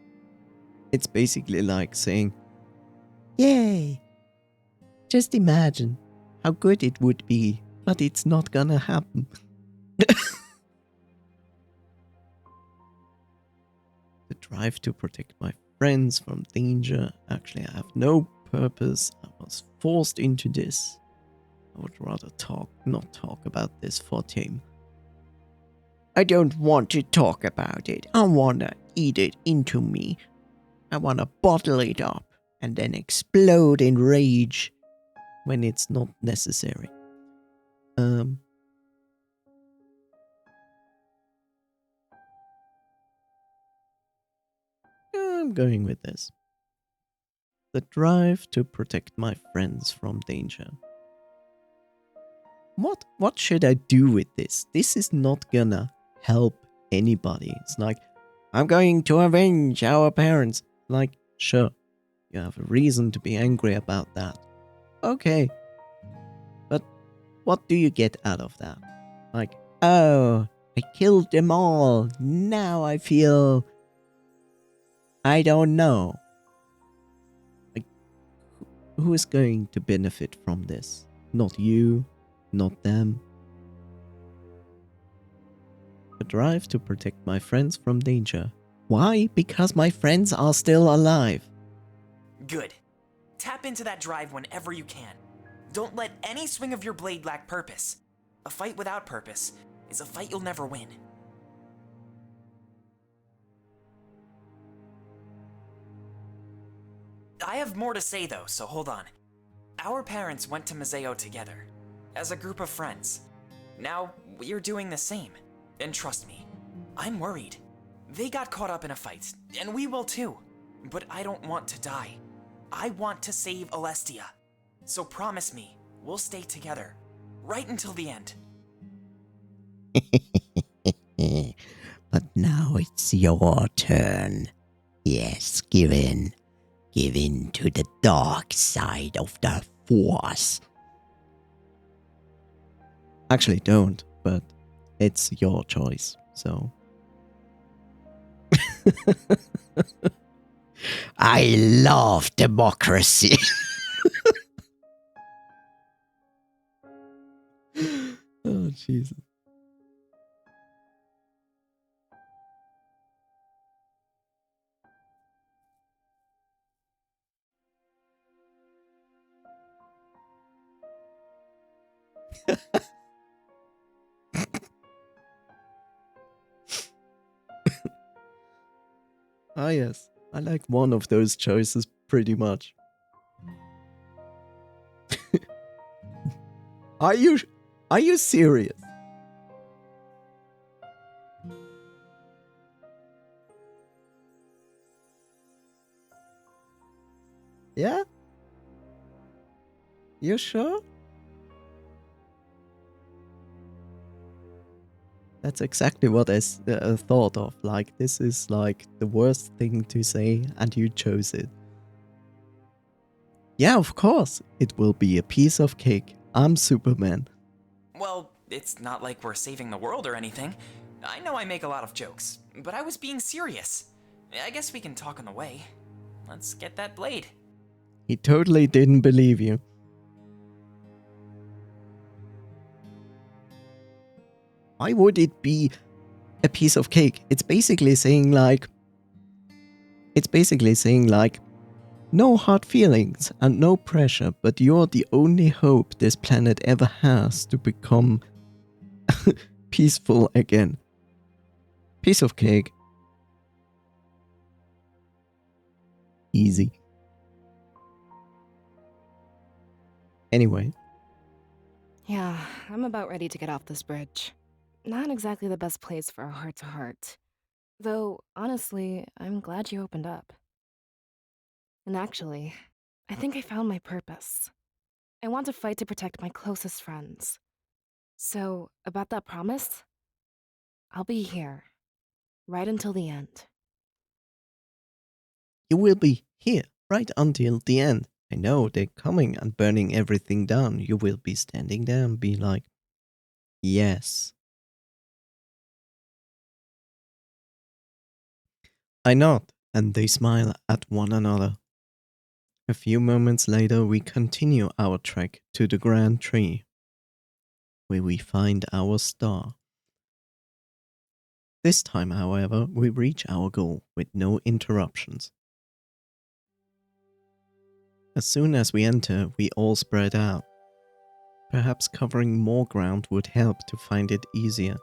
[SPEAKER 1] It's basically like saying, yay! Just imagine how good it would be, but it's not gonna happen. The drive to protect my friends from danger. Actually, I have no purpose. I was forced into this. I would rather not talk about this for Tim. I don't want to talk about it. I wanna eat it into me. I wanna bottle it up and then explode in rage when it's not necessary. I'm going with this. The drive to protect my friends from danger. What should I do with this? This is not gonna help anybody. It's like, I'm going to avenge our parents. Like, sure, you have a reason to be angry about that. Okay. But what do you get out of that? Like, oh, I killed them all. Now I feel... I don't know. Like, who is going to benefit from this? Not you, not them. A drive to protect my friends from danger. Why? Because my friends are still alive.
[SPEAKER 10] Good. Tap into that drive whenever you can. Don't let any swing of your blade lack purpose. A fight without purpose is a fight you'll never win. I have more to say though, so hold on. Our parents went to Museo together, as a group of friends. Now, we're doing the same. And trust me, I'm worried. They got caught up in a fight, and we will too. But I don't want to die. I want to save Alestia. So promise me, we'll stay together, right until the end.
[SPEAKER 1] But now it's your turn. Yes, give in. Give in to the dark side of the Force. Actually, don't, but it's your choice, so. I love democracy. Oh, Jesus. Ah, yes. I like one of those choices pretty much. Are you serious? Yeah? You sure? That's exactly what I thought of. Like, this is like the worst thing to say, and you chose it. Yeah, of course. It will be a piece of cake. I'm Superman.
[SPEAKER 10] Well, it's not like we're saving the world or anything. I know I make a lot of jokes, but I was being serious. I guess we can talk on the way. Let's get that blade.
[SPEAKER 1] He totally didn't believe you. Why would it be a piece of cake? It's basically saying like, no hard feelings and no pressure, but you're the only hope this planet ever has to become peaceful again. Piece of cake. Easy. Anyway.
[SPEAKER 2] Yeah, I'm about ready to get off this bridge. Not exactly the best place for a heart-to-heart. Though, honestly, I'm glad you opened up. And actually, I think I found my purpose. I want to fight to protect my closest friends. So, about that promise, I'll be here, right until the end.
[SPEAKER 1] You will be here right until the end. I know they're coming and burning everything down. You will be standing there and be like, yes. I nod, and they smile at one another. A few moments later, we continue our trek to the Grand Tree, where we find our star. This time, however, we reach our goal with no interruptions. As soon as we enter, we all spread out. Perhaps covering more ground would help to find it easier.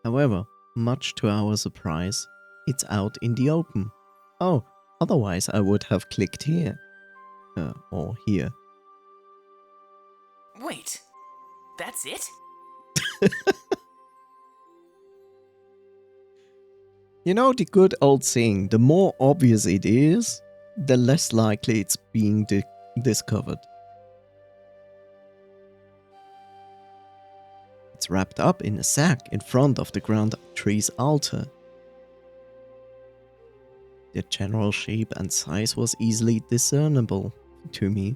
[SPEAKER 1] However, much to our surprise, it's out in the open. Oh, otherwise I would have clicked here. Or here.
[SPEAKER 10] Wait, that's it?
[SPEAKER 1] You know the good old saying, the more obvious it is, the less likely it's being discovered. It's wrapped up in a sack in front of the Grand Tree's altar. The general shape and size was easily discernible to me.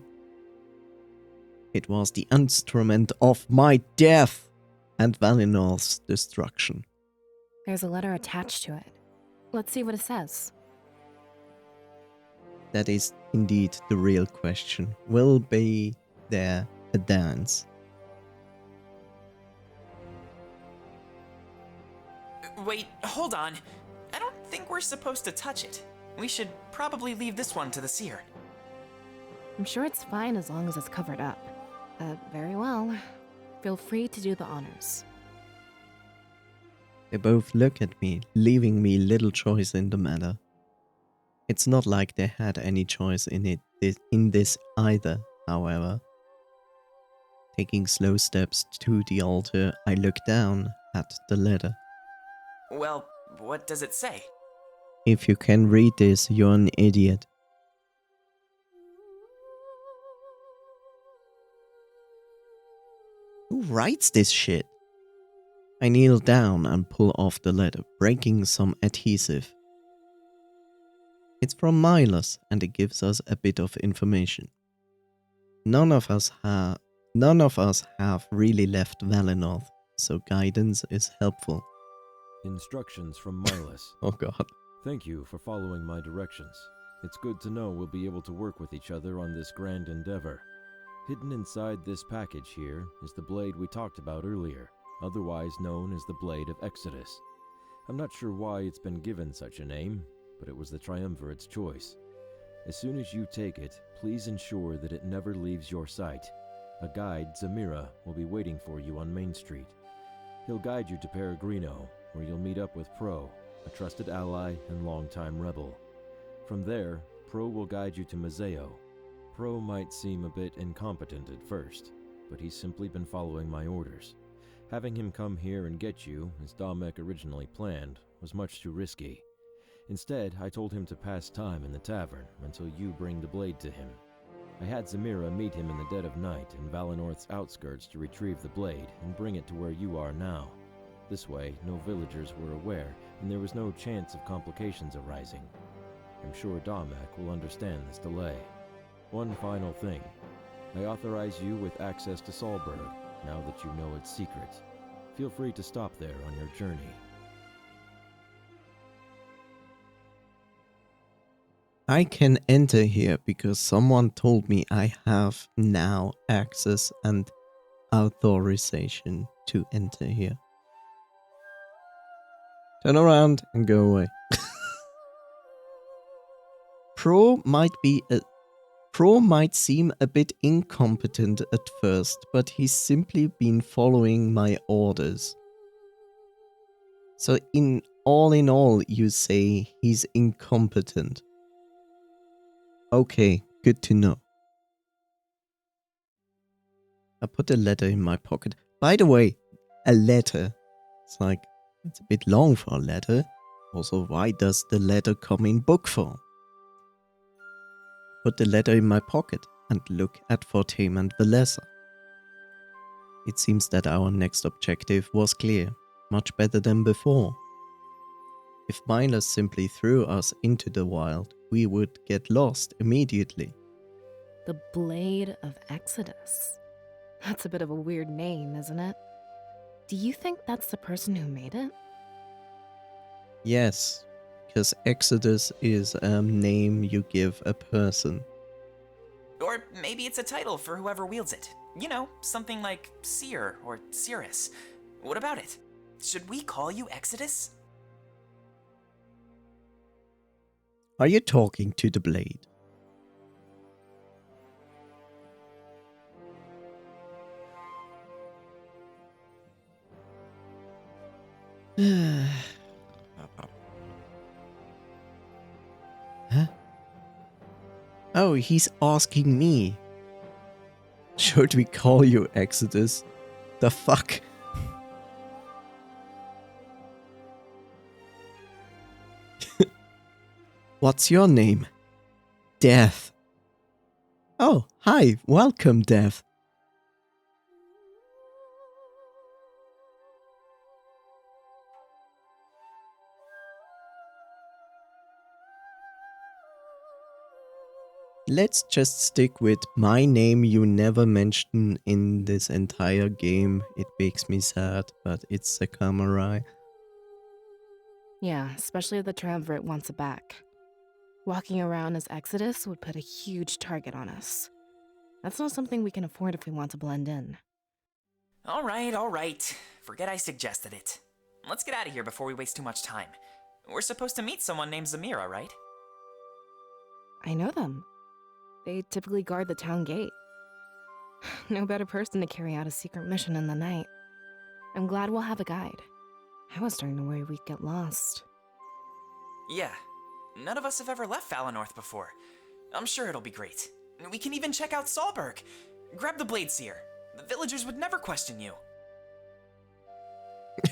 [SPEAKER 1] It was the instrument of my death and Valinor's destruction.
[SPEAKER 2] There's a letter attached to it. Let's see what it says.
[SPEAKER 1] That is indeed the real question. Will be there a dance?
[SPEAKER 10] Wait, hold on. I don't think we're supposed to touch it. We should probably leave this one to the seer.
[SPEAKER 2] I'm sure it's fine as long as it's covered up. Very well. Feel free to do the honors.
[SPEAKER 1] They both look at me, leaving me little choice in the matter. It's not like they had any choice in this either, however. Taking slow steps to the altar, I look down at the letter.
[SPEAKER 10] Well, what does it say?
[SPEAKER 1] If you can read this, you're an idiot. Who writes this shit? I kneel down and pull off the letter, breaking some adhesive. It's from Milos, and it gives us a bit of information. None of us have really left Valinor, so guidance is helpful.
[SPEAKER 4] Instructions from Milos.
[SPEAKER 1] Oh god.
[SPEAKER 4] Thank you for following my directions. It's good to know we'll be able to work with each other on this grand endeavor. Hidden inside this package here is the blade we talked about earlier, otherwise known as the Blade of Exodus. I'm not sure why it's been given such a name, but it was the Triumvirate's choice. As soon as you take it, please ensure that it never leaves your sight. A guide, Zamira, will be waiting for you on Main Street. He'll guide you to Peregrino, where you'll meet up with Pro, a trusted ally and longtime rebel. From there, Pro will guide you to Mazeo. Pro might seem a bit incompetent at first, but he's simply been following my orders. Having him come here and get you, as Damek originally planned, was much too risky. Instead, I told him to pass time in the tavern until you bring the blade to him. I had Zamira meet him in the dead of night in Valinorth's outskirts to retrieve the blade and bring it to where you are now. This way, no villagers were aware, and there was no chance of complications arising. I'm sure Damek will understand this delay. One final thing. I authorize you with access to Solberg, now that you know its secret. Feel free to stop there on your journey.
[SPEAKER 1] I can enter here because someone told me I have now access and authorization to enter here. Turn around and go away. Pro might seem a bit incompetent at first, but he's simply been following my orders. So in all, you say he's incompetent. Okay, good to know. I put a letter in my pocket. By the way, a letter. It's a bit long for a letter. Also, why does the letter come in book form? Put the letter in my pocket and look at Fortame and Valessa. It seems that our next objective was clear, much better than before. If Milos simply threw us into the wild, we would get lost immediately.
[SPEAKER 2] The Blade of Exodus. That's a bit of a weird name, isn't it? Do you think that's the person who made it?
[SPEAKER 1] Yes, because Exodus is a name you give a person.
[SPEAKER 10] Or maybe it's a title for whoever wields it. You know, something like Seer or Cirrus. What about it? Should we call you Exodus?
[SPEAKER 1] Are you talking to the blade? Huh? Oh, he's asking me. Should we call you Exodus? The fuck? What's your name? Death. Oh, hi, welcome, Death. Let's just stick with my name you never mention in this entire game. It makes me sad, but it's Sekamerai.
[SPEAKER 2] Yeah, especially if the Triumvirate wants it back. Walking around as Exodus would put a huge target on us. That's not something we can afford if we want to blend in.
[SPEAKER 10] All right. Forget I suggested it. Let's get out of here before we waste too much time. We're supposed to meet someone named Zamira, right?
[SPEAKER 2] I know them. They typically guard the town gate. No better person to carry out a secret mission in the night. I'm glad we'll have a guide. I was starting to worry we'd get lost.
[SPEAKER 10] Yeah. None of us have ever left Valinor before. I'm sure it'll be great. We can even check out Salberg. Grab the blade, Seer. The villagers would never question you.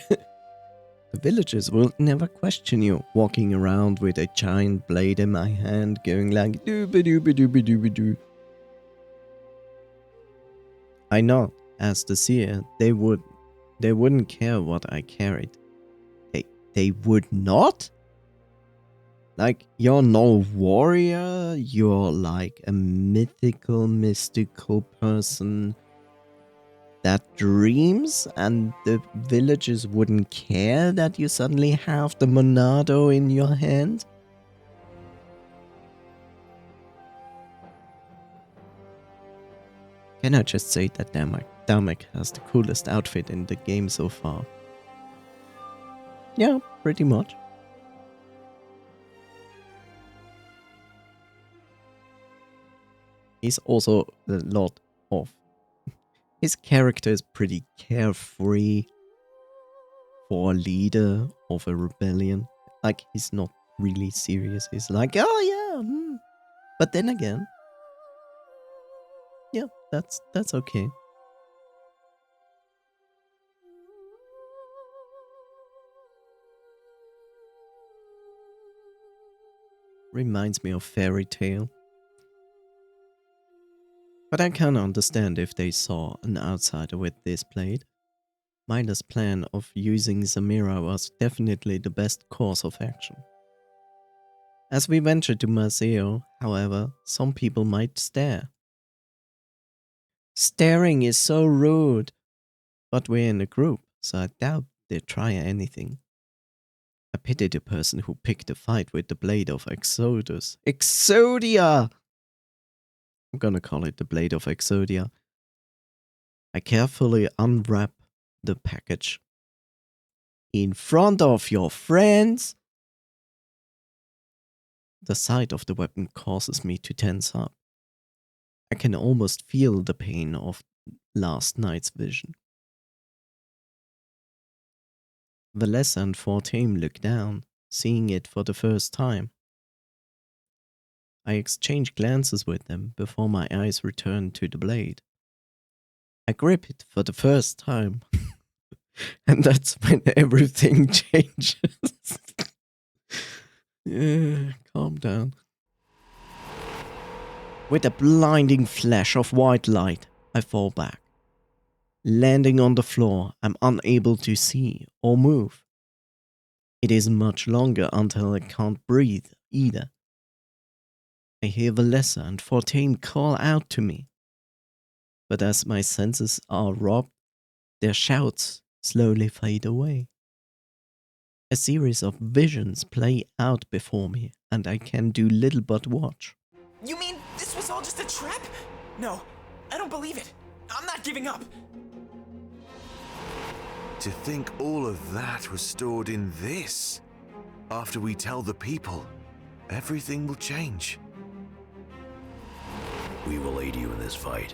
[SPEAKER 1] The villagers will never question you, walking around with a giant blade in my hand, going like doo-ba-doo-ba-doo-ba-doo-ba-doo. I know, as the seer, they wouldn't care what I carried. They would not? Like, you're no warrior, you're like a mystical person that dreams, and the villagers wouldn't care that you suddenly have the Monado in your hand? Can I just say that Damek has the coolest outfit in the game so far? Yeah, pretty much. He's also a lot of... His character is pretty carefree for a leader of a rebellion. Like, he's not really serious. He's like, oh yeah, But then again, yeah, that's okay. Reminds me of Fairy Tale. But I can understand if they saw an outsider with this blade. Mila's plan of using Zamira was definitely the best course of action. As we venture to Maceo, however, some people might stare. Staring is so rude, but we're in a group, so I doubt they'd try anything. I pity the person who picked a fight with the blade of Exodus. Exodia! I'm gonna call it the blade of Exodia. I carefully unwrap the package. In front of your friends? The sight of the weapon causes me to tense up. I can almost feel the pain of last night's vision. Valessa and Fortame look down, seeing it for the first time. I exchange glances with them before my eyes return to the blade. I grip it for the first time, and that's when everything changes. Yeah, calm down. With a blinding flash of white light, I fall back. Landing on the floor, I'm unable to see or move. It isn't much longer until I can't breathe either. I hear Valessa and Fortame call out to me. But as my senses are robbed, their shouts slowly fade away. A series of visions play out before me, and I can do little but watch.
[SPEAKER 10] You mean this was all just a trap? No, I don't believe it. I'm not giving up.
[SPEAKER 6] To think all of that was stored in this. After we tell the people, everything will change.
[SPEAKER 11] We will aid you in this fight,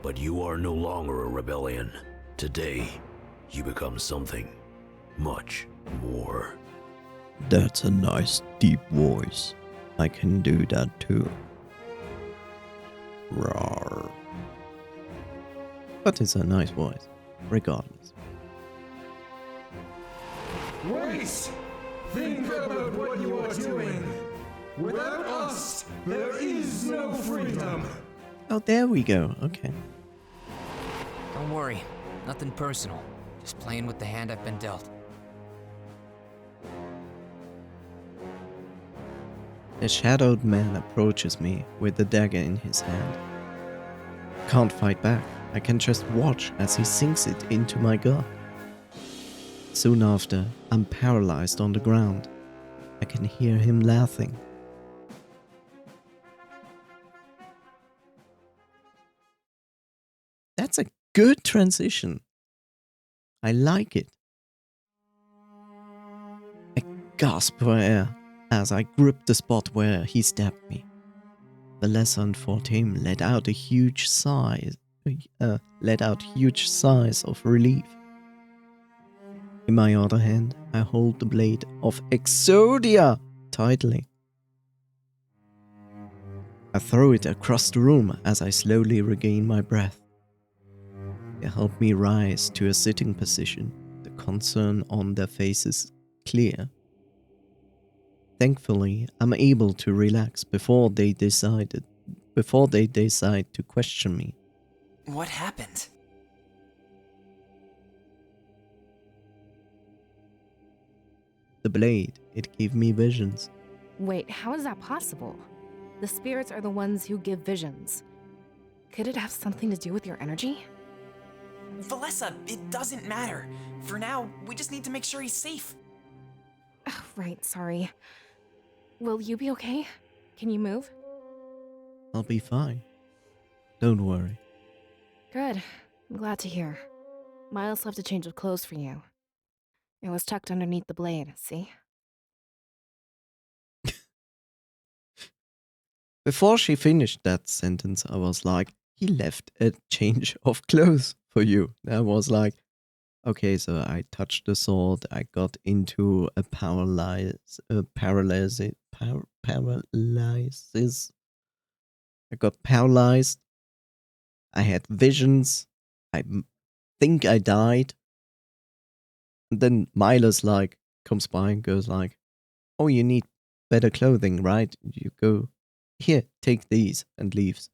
[SPEAKER 11] but you are no longer a rebellion. Today, you become something much more.
[SPEAKER 1] That's a nice deep voice. I can do that too. Rawr. But it's a nice voice, regardless.
[SPEAKER 8] Wait! Think about what you are doing. Without us, there is no freedom.
[SPEAKER 1] Oh, there we go. Okay.
[SPEAKER 3] Don't worry, nothing personal. Just playing with the hand I've been dealt.
[SPEAKER 1] A shadowed man approaches me with the dagger in his hand. Can't fight back. I can just watch as he sinks it into my gut. Soon after, I'm paralyzed on the ground. I can hear him laughing. That's a good transition. I like it. I gasp for air as I grip the spot where he stabbed me. Valessa and Fortame let out huge sighs of relief. In my other hand, I hold the blade of Exodia tightly. I throw it across the room as I slowly regain my breath. They help me rise to a sitting position, the concern on their faces clear. Thankfully, I'm able to relax before they decide to question me.
[SPEAKER 10] What happened?
[SPEAKER 1] The blade, it gave me visions.
[SPEAKER 2] Wait, how is that possible? The spirits are the ones who give visions. Could it have something to do with your energy?
[SPEAKER 10] Valessa, it doesn't matter. For now, we just need to make sure he's safe.
[SPEAKER 2] Oh, right, sorry. Will you be okay? Can you move?
[SPEAKER 1] I'll be fine. Don't worry.
[SPEAKER 2] Good. I'm glad to hear. Miles left a change of clothes for you. It was tucked underneath the blade, see?
[SPEAKER 1] Before she finished that sentence, I was like, he left a change of clothes for you. I was like, okay, so I touched the sword. I got into a paralysis. I got paralyzed. I had visions. Think I died. And then Milo's like, comes by and goes like, oh, you need better clothing, right? You go, here, take these, and leaves.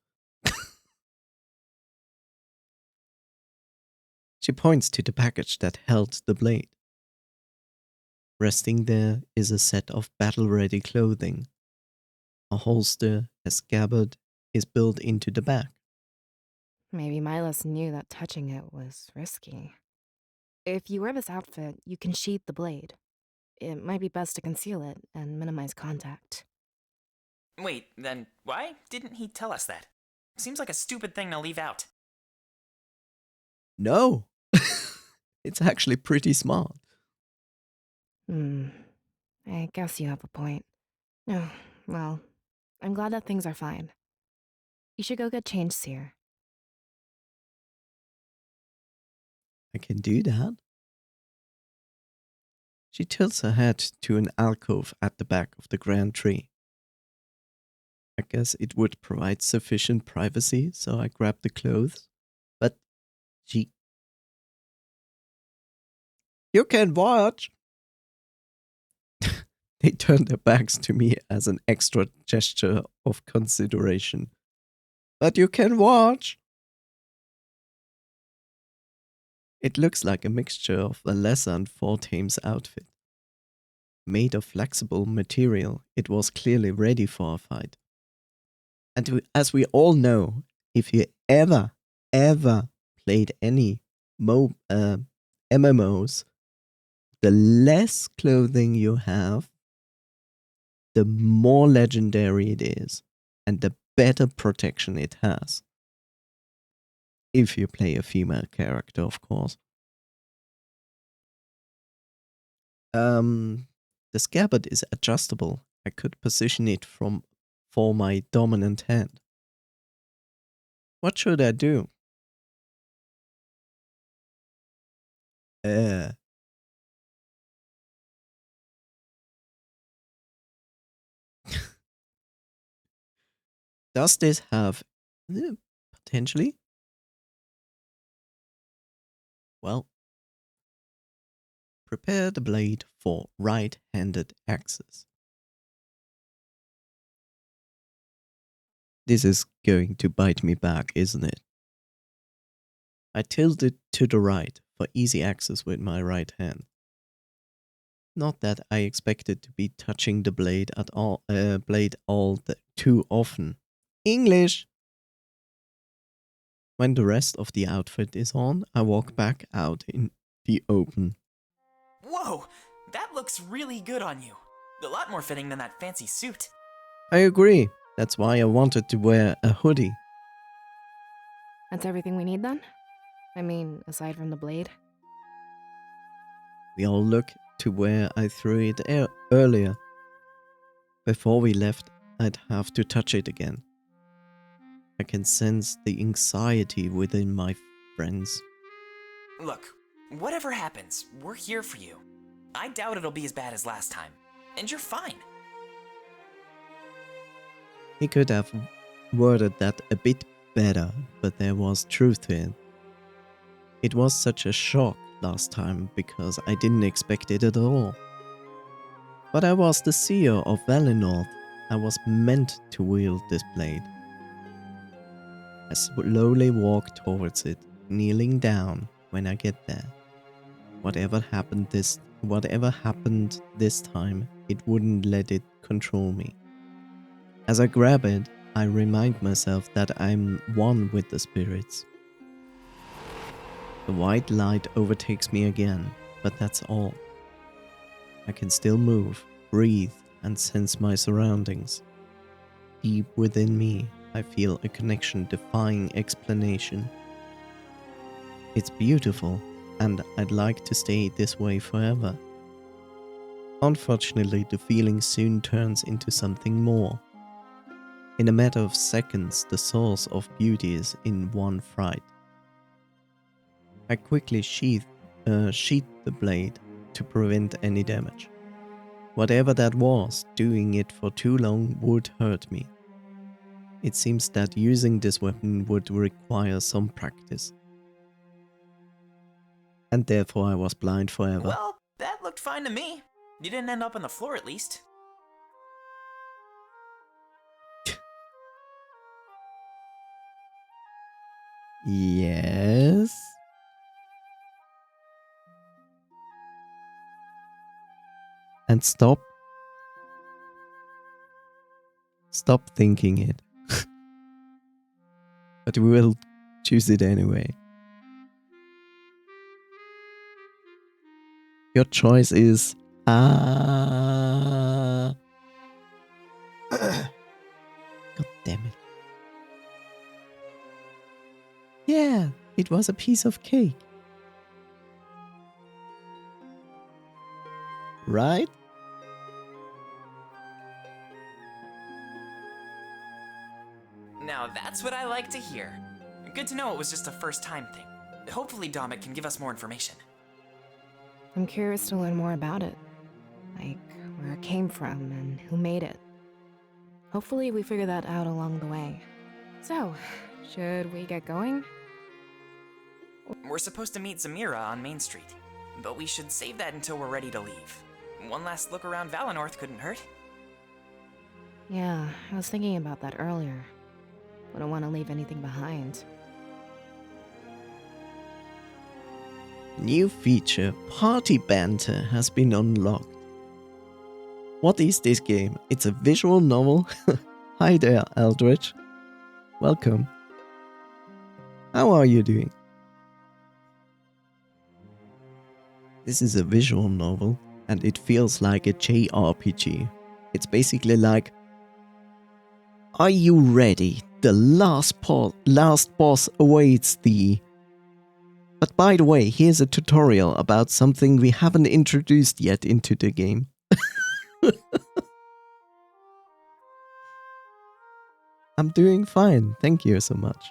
[SPEAKER 1] She points to the package that held the blade. Resting there is a set of battle-ready clothing. A holster, a scabbard, is built into the back.
[SPEAKER 2] Maybe Milos knew that touching it was risky. If you wear this outfit, you can sheath the blade. It might be best to conceal it and minimize contact.
[SPEAKER 10] Wait, then why didn't he tell us that? Seems like a stupid thing to leave out.
[SPEAKER 1] No! It's actually pretty smart.
[SPEAKER 2] I guess you have a point. Oh, well, I'm glad that things are fine. You should go get changed, Seer.
[SPEAKER 1] I can do that. She tilts her head to an alcove at the back of the grand tree. I guess it would provide sufficient privacy, so I grab the clothes. But she... You can watch! They turn their backs to me as an extra gesture of consideration. But you can watch! It looks like a mixture of Valessa and Fortame's outfit. Made of flexible material, it was clearly ready for a fight. And as we all know, if you ever played any MMOs, the less clothing you have, the more legendary it is, and the better protection it has. If you play a female character, of course. The scabbard is adjustable. I could position it for my dominant hand. What should I do? Does this have potentially? Well, prepare the blade for right-handed access. This is going to bite me back, isn't it? I tilt it to the right for easy access with my right hand. Not that I expected to be touching the blade too often. English! When the rest of the outfit is on, I walk back out in the open.
[SPEAKER 10] Whoa, that looks really good on you. A lot more fitting than that fancy suit.
[SPEAKER 1] I agree. That's why I wanted to wear a hoodie.
[SPEAKER 2] That's everything we need then? I mean, aside from the blade?
[SPEAKER 1] We all look to where I threw it earlier. Before we left, I'd have to touch it again. I can sense the anxiety within my friends.
[SPEAKER 10] Look, whatever happens, we're here for you. I doubt it'll be as bad as last time. And you're fine.
[SPEAKER 1] He could have worded that a bit better, but there was truth to it. It was such a shock last time because I didn't expect it at all. But I was the seer of Valinor. I was meant to wield this blade. I slowly walk towards it, kneeling down when I get there. Whatever happened this time, it wouldn't let it control me. As I grab it, I remind myself that I'm one with the spirits. The white light overtakes me again, but that's all. I can still move, breathe, and sense my surroundings. Deep within me, I feel a connection defying explanation. It's beautiful, and I'd like to stay this way forever. Unfortunately, the feeling soon turns into something more. In a matter of seconds, the source of beauty is in one fright. I quickly sheath the blade to prevent any damage. Whatever that was, doing it for too long would hurt me. It seems that using this weapon would require some practice. And therefore I was blind forever.
[SPEAKER 10] Well, that looked fine to me. You didn't end up on the floor at least.
[SPEAKER 1] Yes? And stop thinking it. But we will choose it anyway. Your choice is God damn it. Yeah, it was a piece of cake. Right?
[SPEAKER 10] Now that's what I like to hear. Good to know it was just a first-time thing. Hopefully Dominic can give us more information.
[SPEAKER 2] I'm curious to learn more about it. Like, where it came from and who made it. Hopefully we figure that out along the way. So, should we get going?
[SPEAKER 10] We're supposed to meet Zamira on Main Street, but we should save that until we're ready to leave. One last look around Valinor couldn't hurt.
[SPEAKER 2] Yeah, I was thinking about that earlier. Wouldn't want to leave anything behind.
[SPEAKER 1] New feature, Party Banter, has been unlocked. What is this game? It's a visual novel? Hi there, Eldritch. Welcome. How are you doing? This is a visual novel, and it feels like a JRPG. It's basically like, are you ready? The last boss awaits thee. But by the way, here's a tutorial about something we haven't introduced yet into the game. I'm doing fine, thank you so much.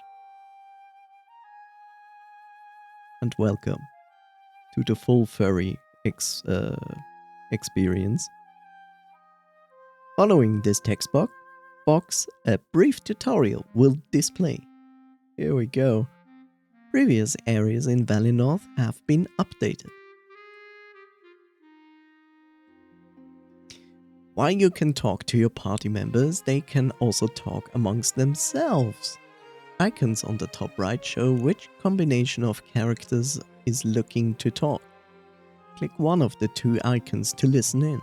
[SPEAKER 1] And welcome to the full furry experience. Following this text box, a brief tutorial will display. Here we go. Previous areas in Valinor have been updated. While you can talk to your party members, they can also talk amongst themselves. Icons on the top right show which combination of characters is looking to talk. Click one of the two icons to listen in.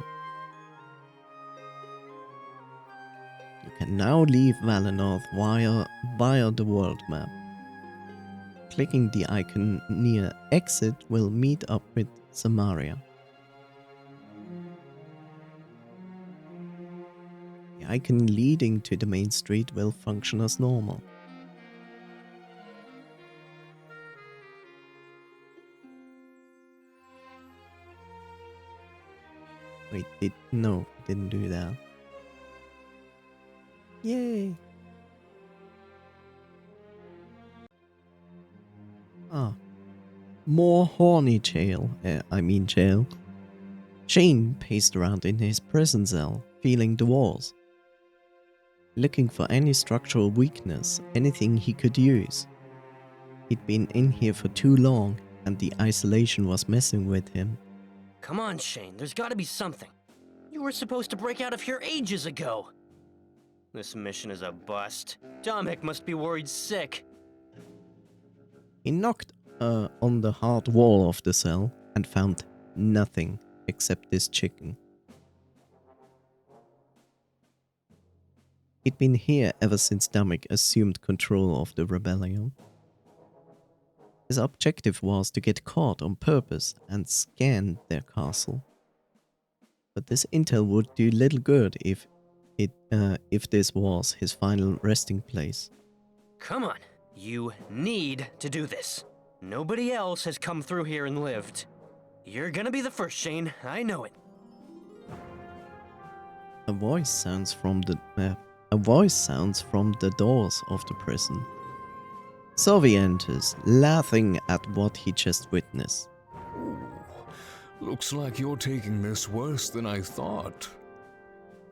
[SPEAKER 1] You can now leave Valinor via the world map. Clicking the icon near exit will meet up with Samaria. The icon leading to the main street will function as normal. Wait, no, didn't do that. Yay! Ah. More horny jail. Shane paced around in his prison cell, feeling the walls. looking for any structural weakness, anything he could use. He'd been in here for too long, and the isolation was messing with him.
[SPEAKER 12] Come on, Shane, there's gotta be something. You were supposed to break out of here ages ago. This mission is a bust. Dominic must be worried sick.
[SPEAKER 1] He knocked on the hard wall of the cell and found nothing except this chicken. He'd been here ever since Dominic assumed control of the rebellion. His objective was to get caught on purpose and scan their castle. But this intel would do little good if this was his final resting place.
[SPEAKER 12] Come on, you need to do this. Nobody else has come through here and lived. You're gonna be the first, Shane, I know it.
[SPEAKER 1] A voice sounds from the doors of the prison. Sophie enters, laughing at what he just witnessed.
[SPEAKER 9] Ooh, looks like you're taking this worse than I thought.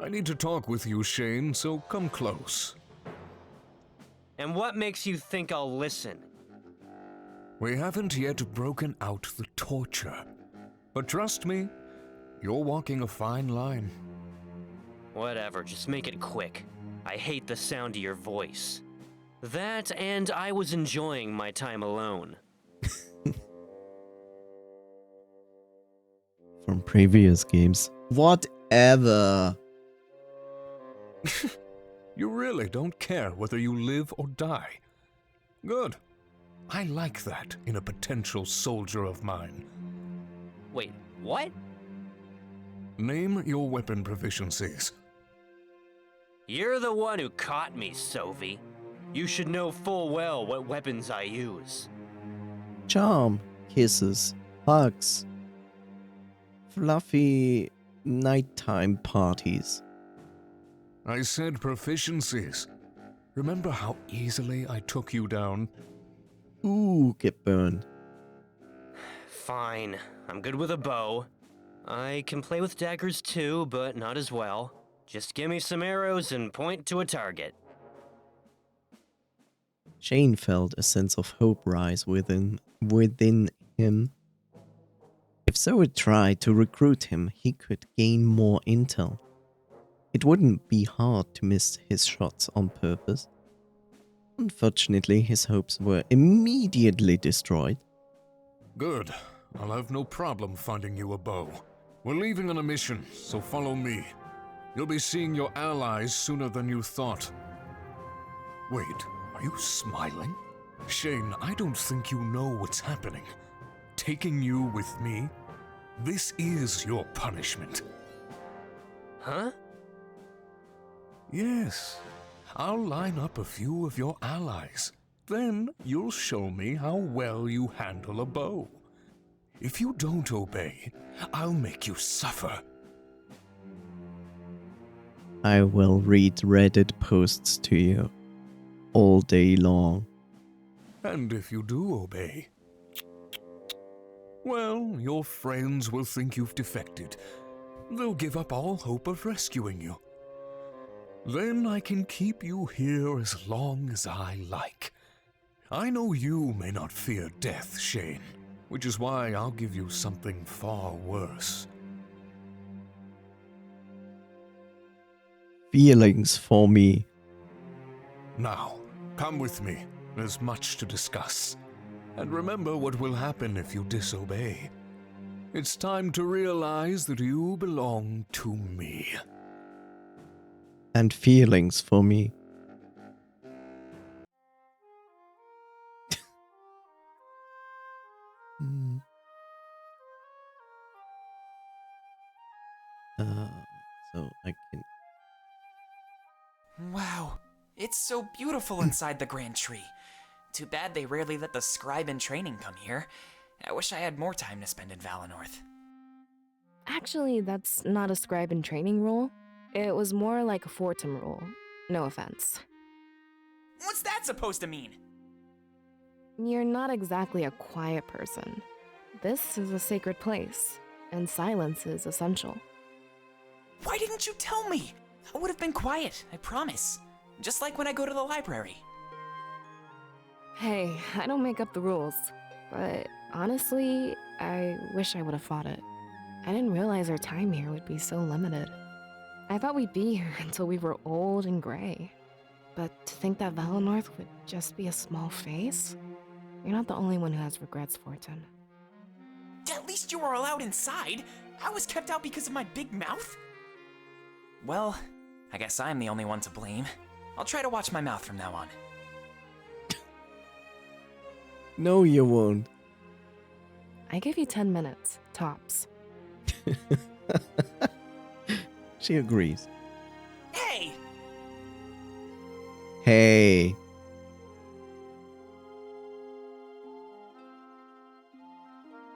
[SPEAKER 9] I need to talk with you, Shane, so come close.
[SPEAKER 12] And what makes you think I'll listen?
[SPEAKER 9] We haven't yet broken out the torture. But trust me, you're walking a fine line.
[SPEAKER 12] Whatever, just make it quick. I hate the sound of your voice. That and I was enjoying my time alone.
[SPEAKER 1] From previous games. Whatever.
[SPEAKER 9] You really don't care whether you live or die. Good. I like that in a potential soldier of mine.
[SPEAKER 12] Wait, what?
[SPEAKER 9] Name your weapon proficiencies.
[SPEAKER 12] You're the one who caught me, Sophie. You should know full well what weapons I use.
[SPEAKER 1] Charm, kisses, hugs, fluffy nighttime parties.
[SPEAKER 9] I said proficiencies. Remember how easily I took you down?
[SPEAKER 1] Ooh, get burned.
[SPEAKER 12] Fine, I'm good with a bow. I can play with daggers too, but not as well. Just give me some arrows and point to a target.
[SPEAKER 1] Shane felt a sense of hope rise within him. If Zoe tried to recruit him, he could gain more intel. It wouldn't be hard to miss his shots on purpose. Unfortunately, his hopes were immediately destroyed.
[SPEAKER 9] Good. I'll have no problem finding you a bow. We're leaving on a mission, so follow me. You'll be seeing your allies sooner than you thought. Wait, are you smiling? Shane, I don't think you know what's happening. Taking you with me? This is your punishment.
[SPEAKER 12] Huh?
[SPEAKER 9] Yes. I'll line up a few of your allies. Then you'll show me how well you handle a bow. If you don't obey, I'll make you suffer.
[SPEAKER 1] I will read Reddit posts to you all day long.
[SPEAKER 9] And if you do obey, well, your friends will think you've defected. They'll give up all hope of rescuing you. Then I can keep you here as long as I like. I know you may not fear death, Shane, which is why I'll give you something far worse.
[SPEAKER 1] Feelings for me.
[SPEAKER 9] Now, come with me. There's much to discuss. And remember what will happen if you disobey. It's time to realize that you belong to me.
[SPEAKER 1] And feelings for me. So I can...
[SPEAKER 10] Wow, it's so beautiful inside the Grand Tree. Too bad they rarely let the scribe in training come here. I wish I had more time to spend in Valenorth.
[SPEAKER 2] Actually, that's not a scribe in training rule. It was more like a Fortum rule. No offense.
[SPEAKER 10] What's that supposed to mean?
[SPEAKER 2] You're not exactly a quiet person. This is a sacred place, and silence is essential.
[SPEAKER 10] Why didn't you tell me? I would have been quiet, I promise. just like when I go to the library.
[SPEAKER 2] Hey, I don't make up the rules, but honestly, I wish I would have fought it. I didn't realize our time here would be so limited. I thought we'd be here until we were old and gray. But to think that Valenorth would just be a small face? You're not the only one who has regrets, Fortune.
[SPEAKER 10] At least you were allowed inside. I was kept out because of my big mouth. Well, I guess I'm the only one to blame. I'll try to watch my mouth from now on.
[SPEAKER 1] No, you won't.
[SPEAKER 2] I give you 10 minutes, tops.
[SPEAKER 1] She agrees.
[SPEAKER 10] Hey!
[SPEAKER 1] Hey.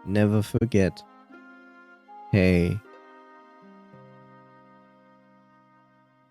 [SPEAKER 1] Never forget. Hey.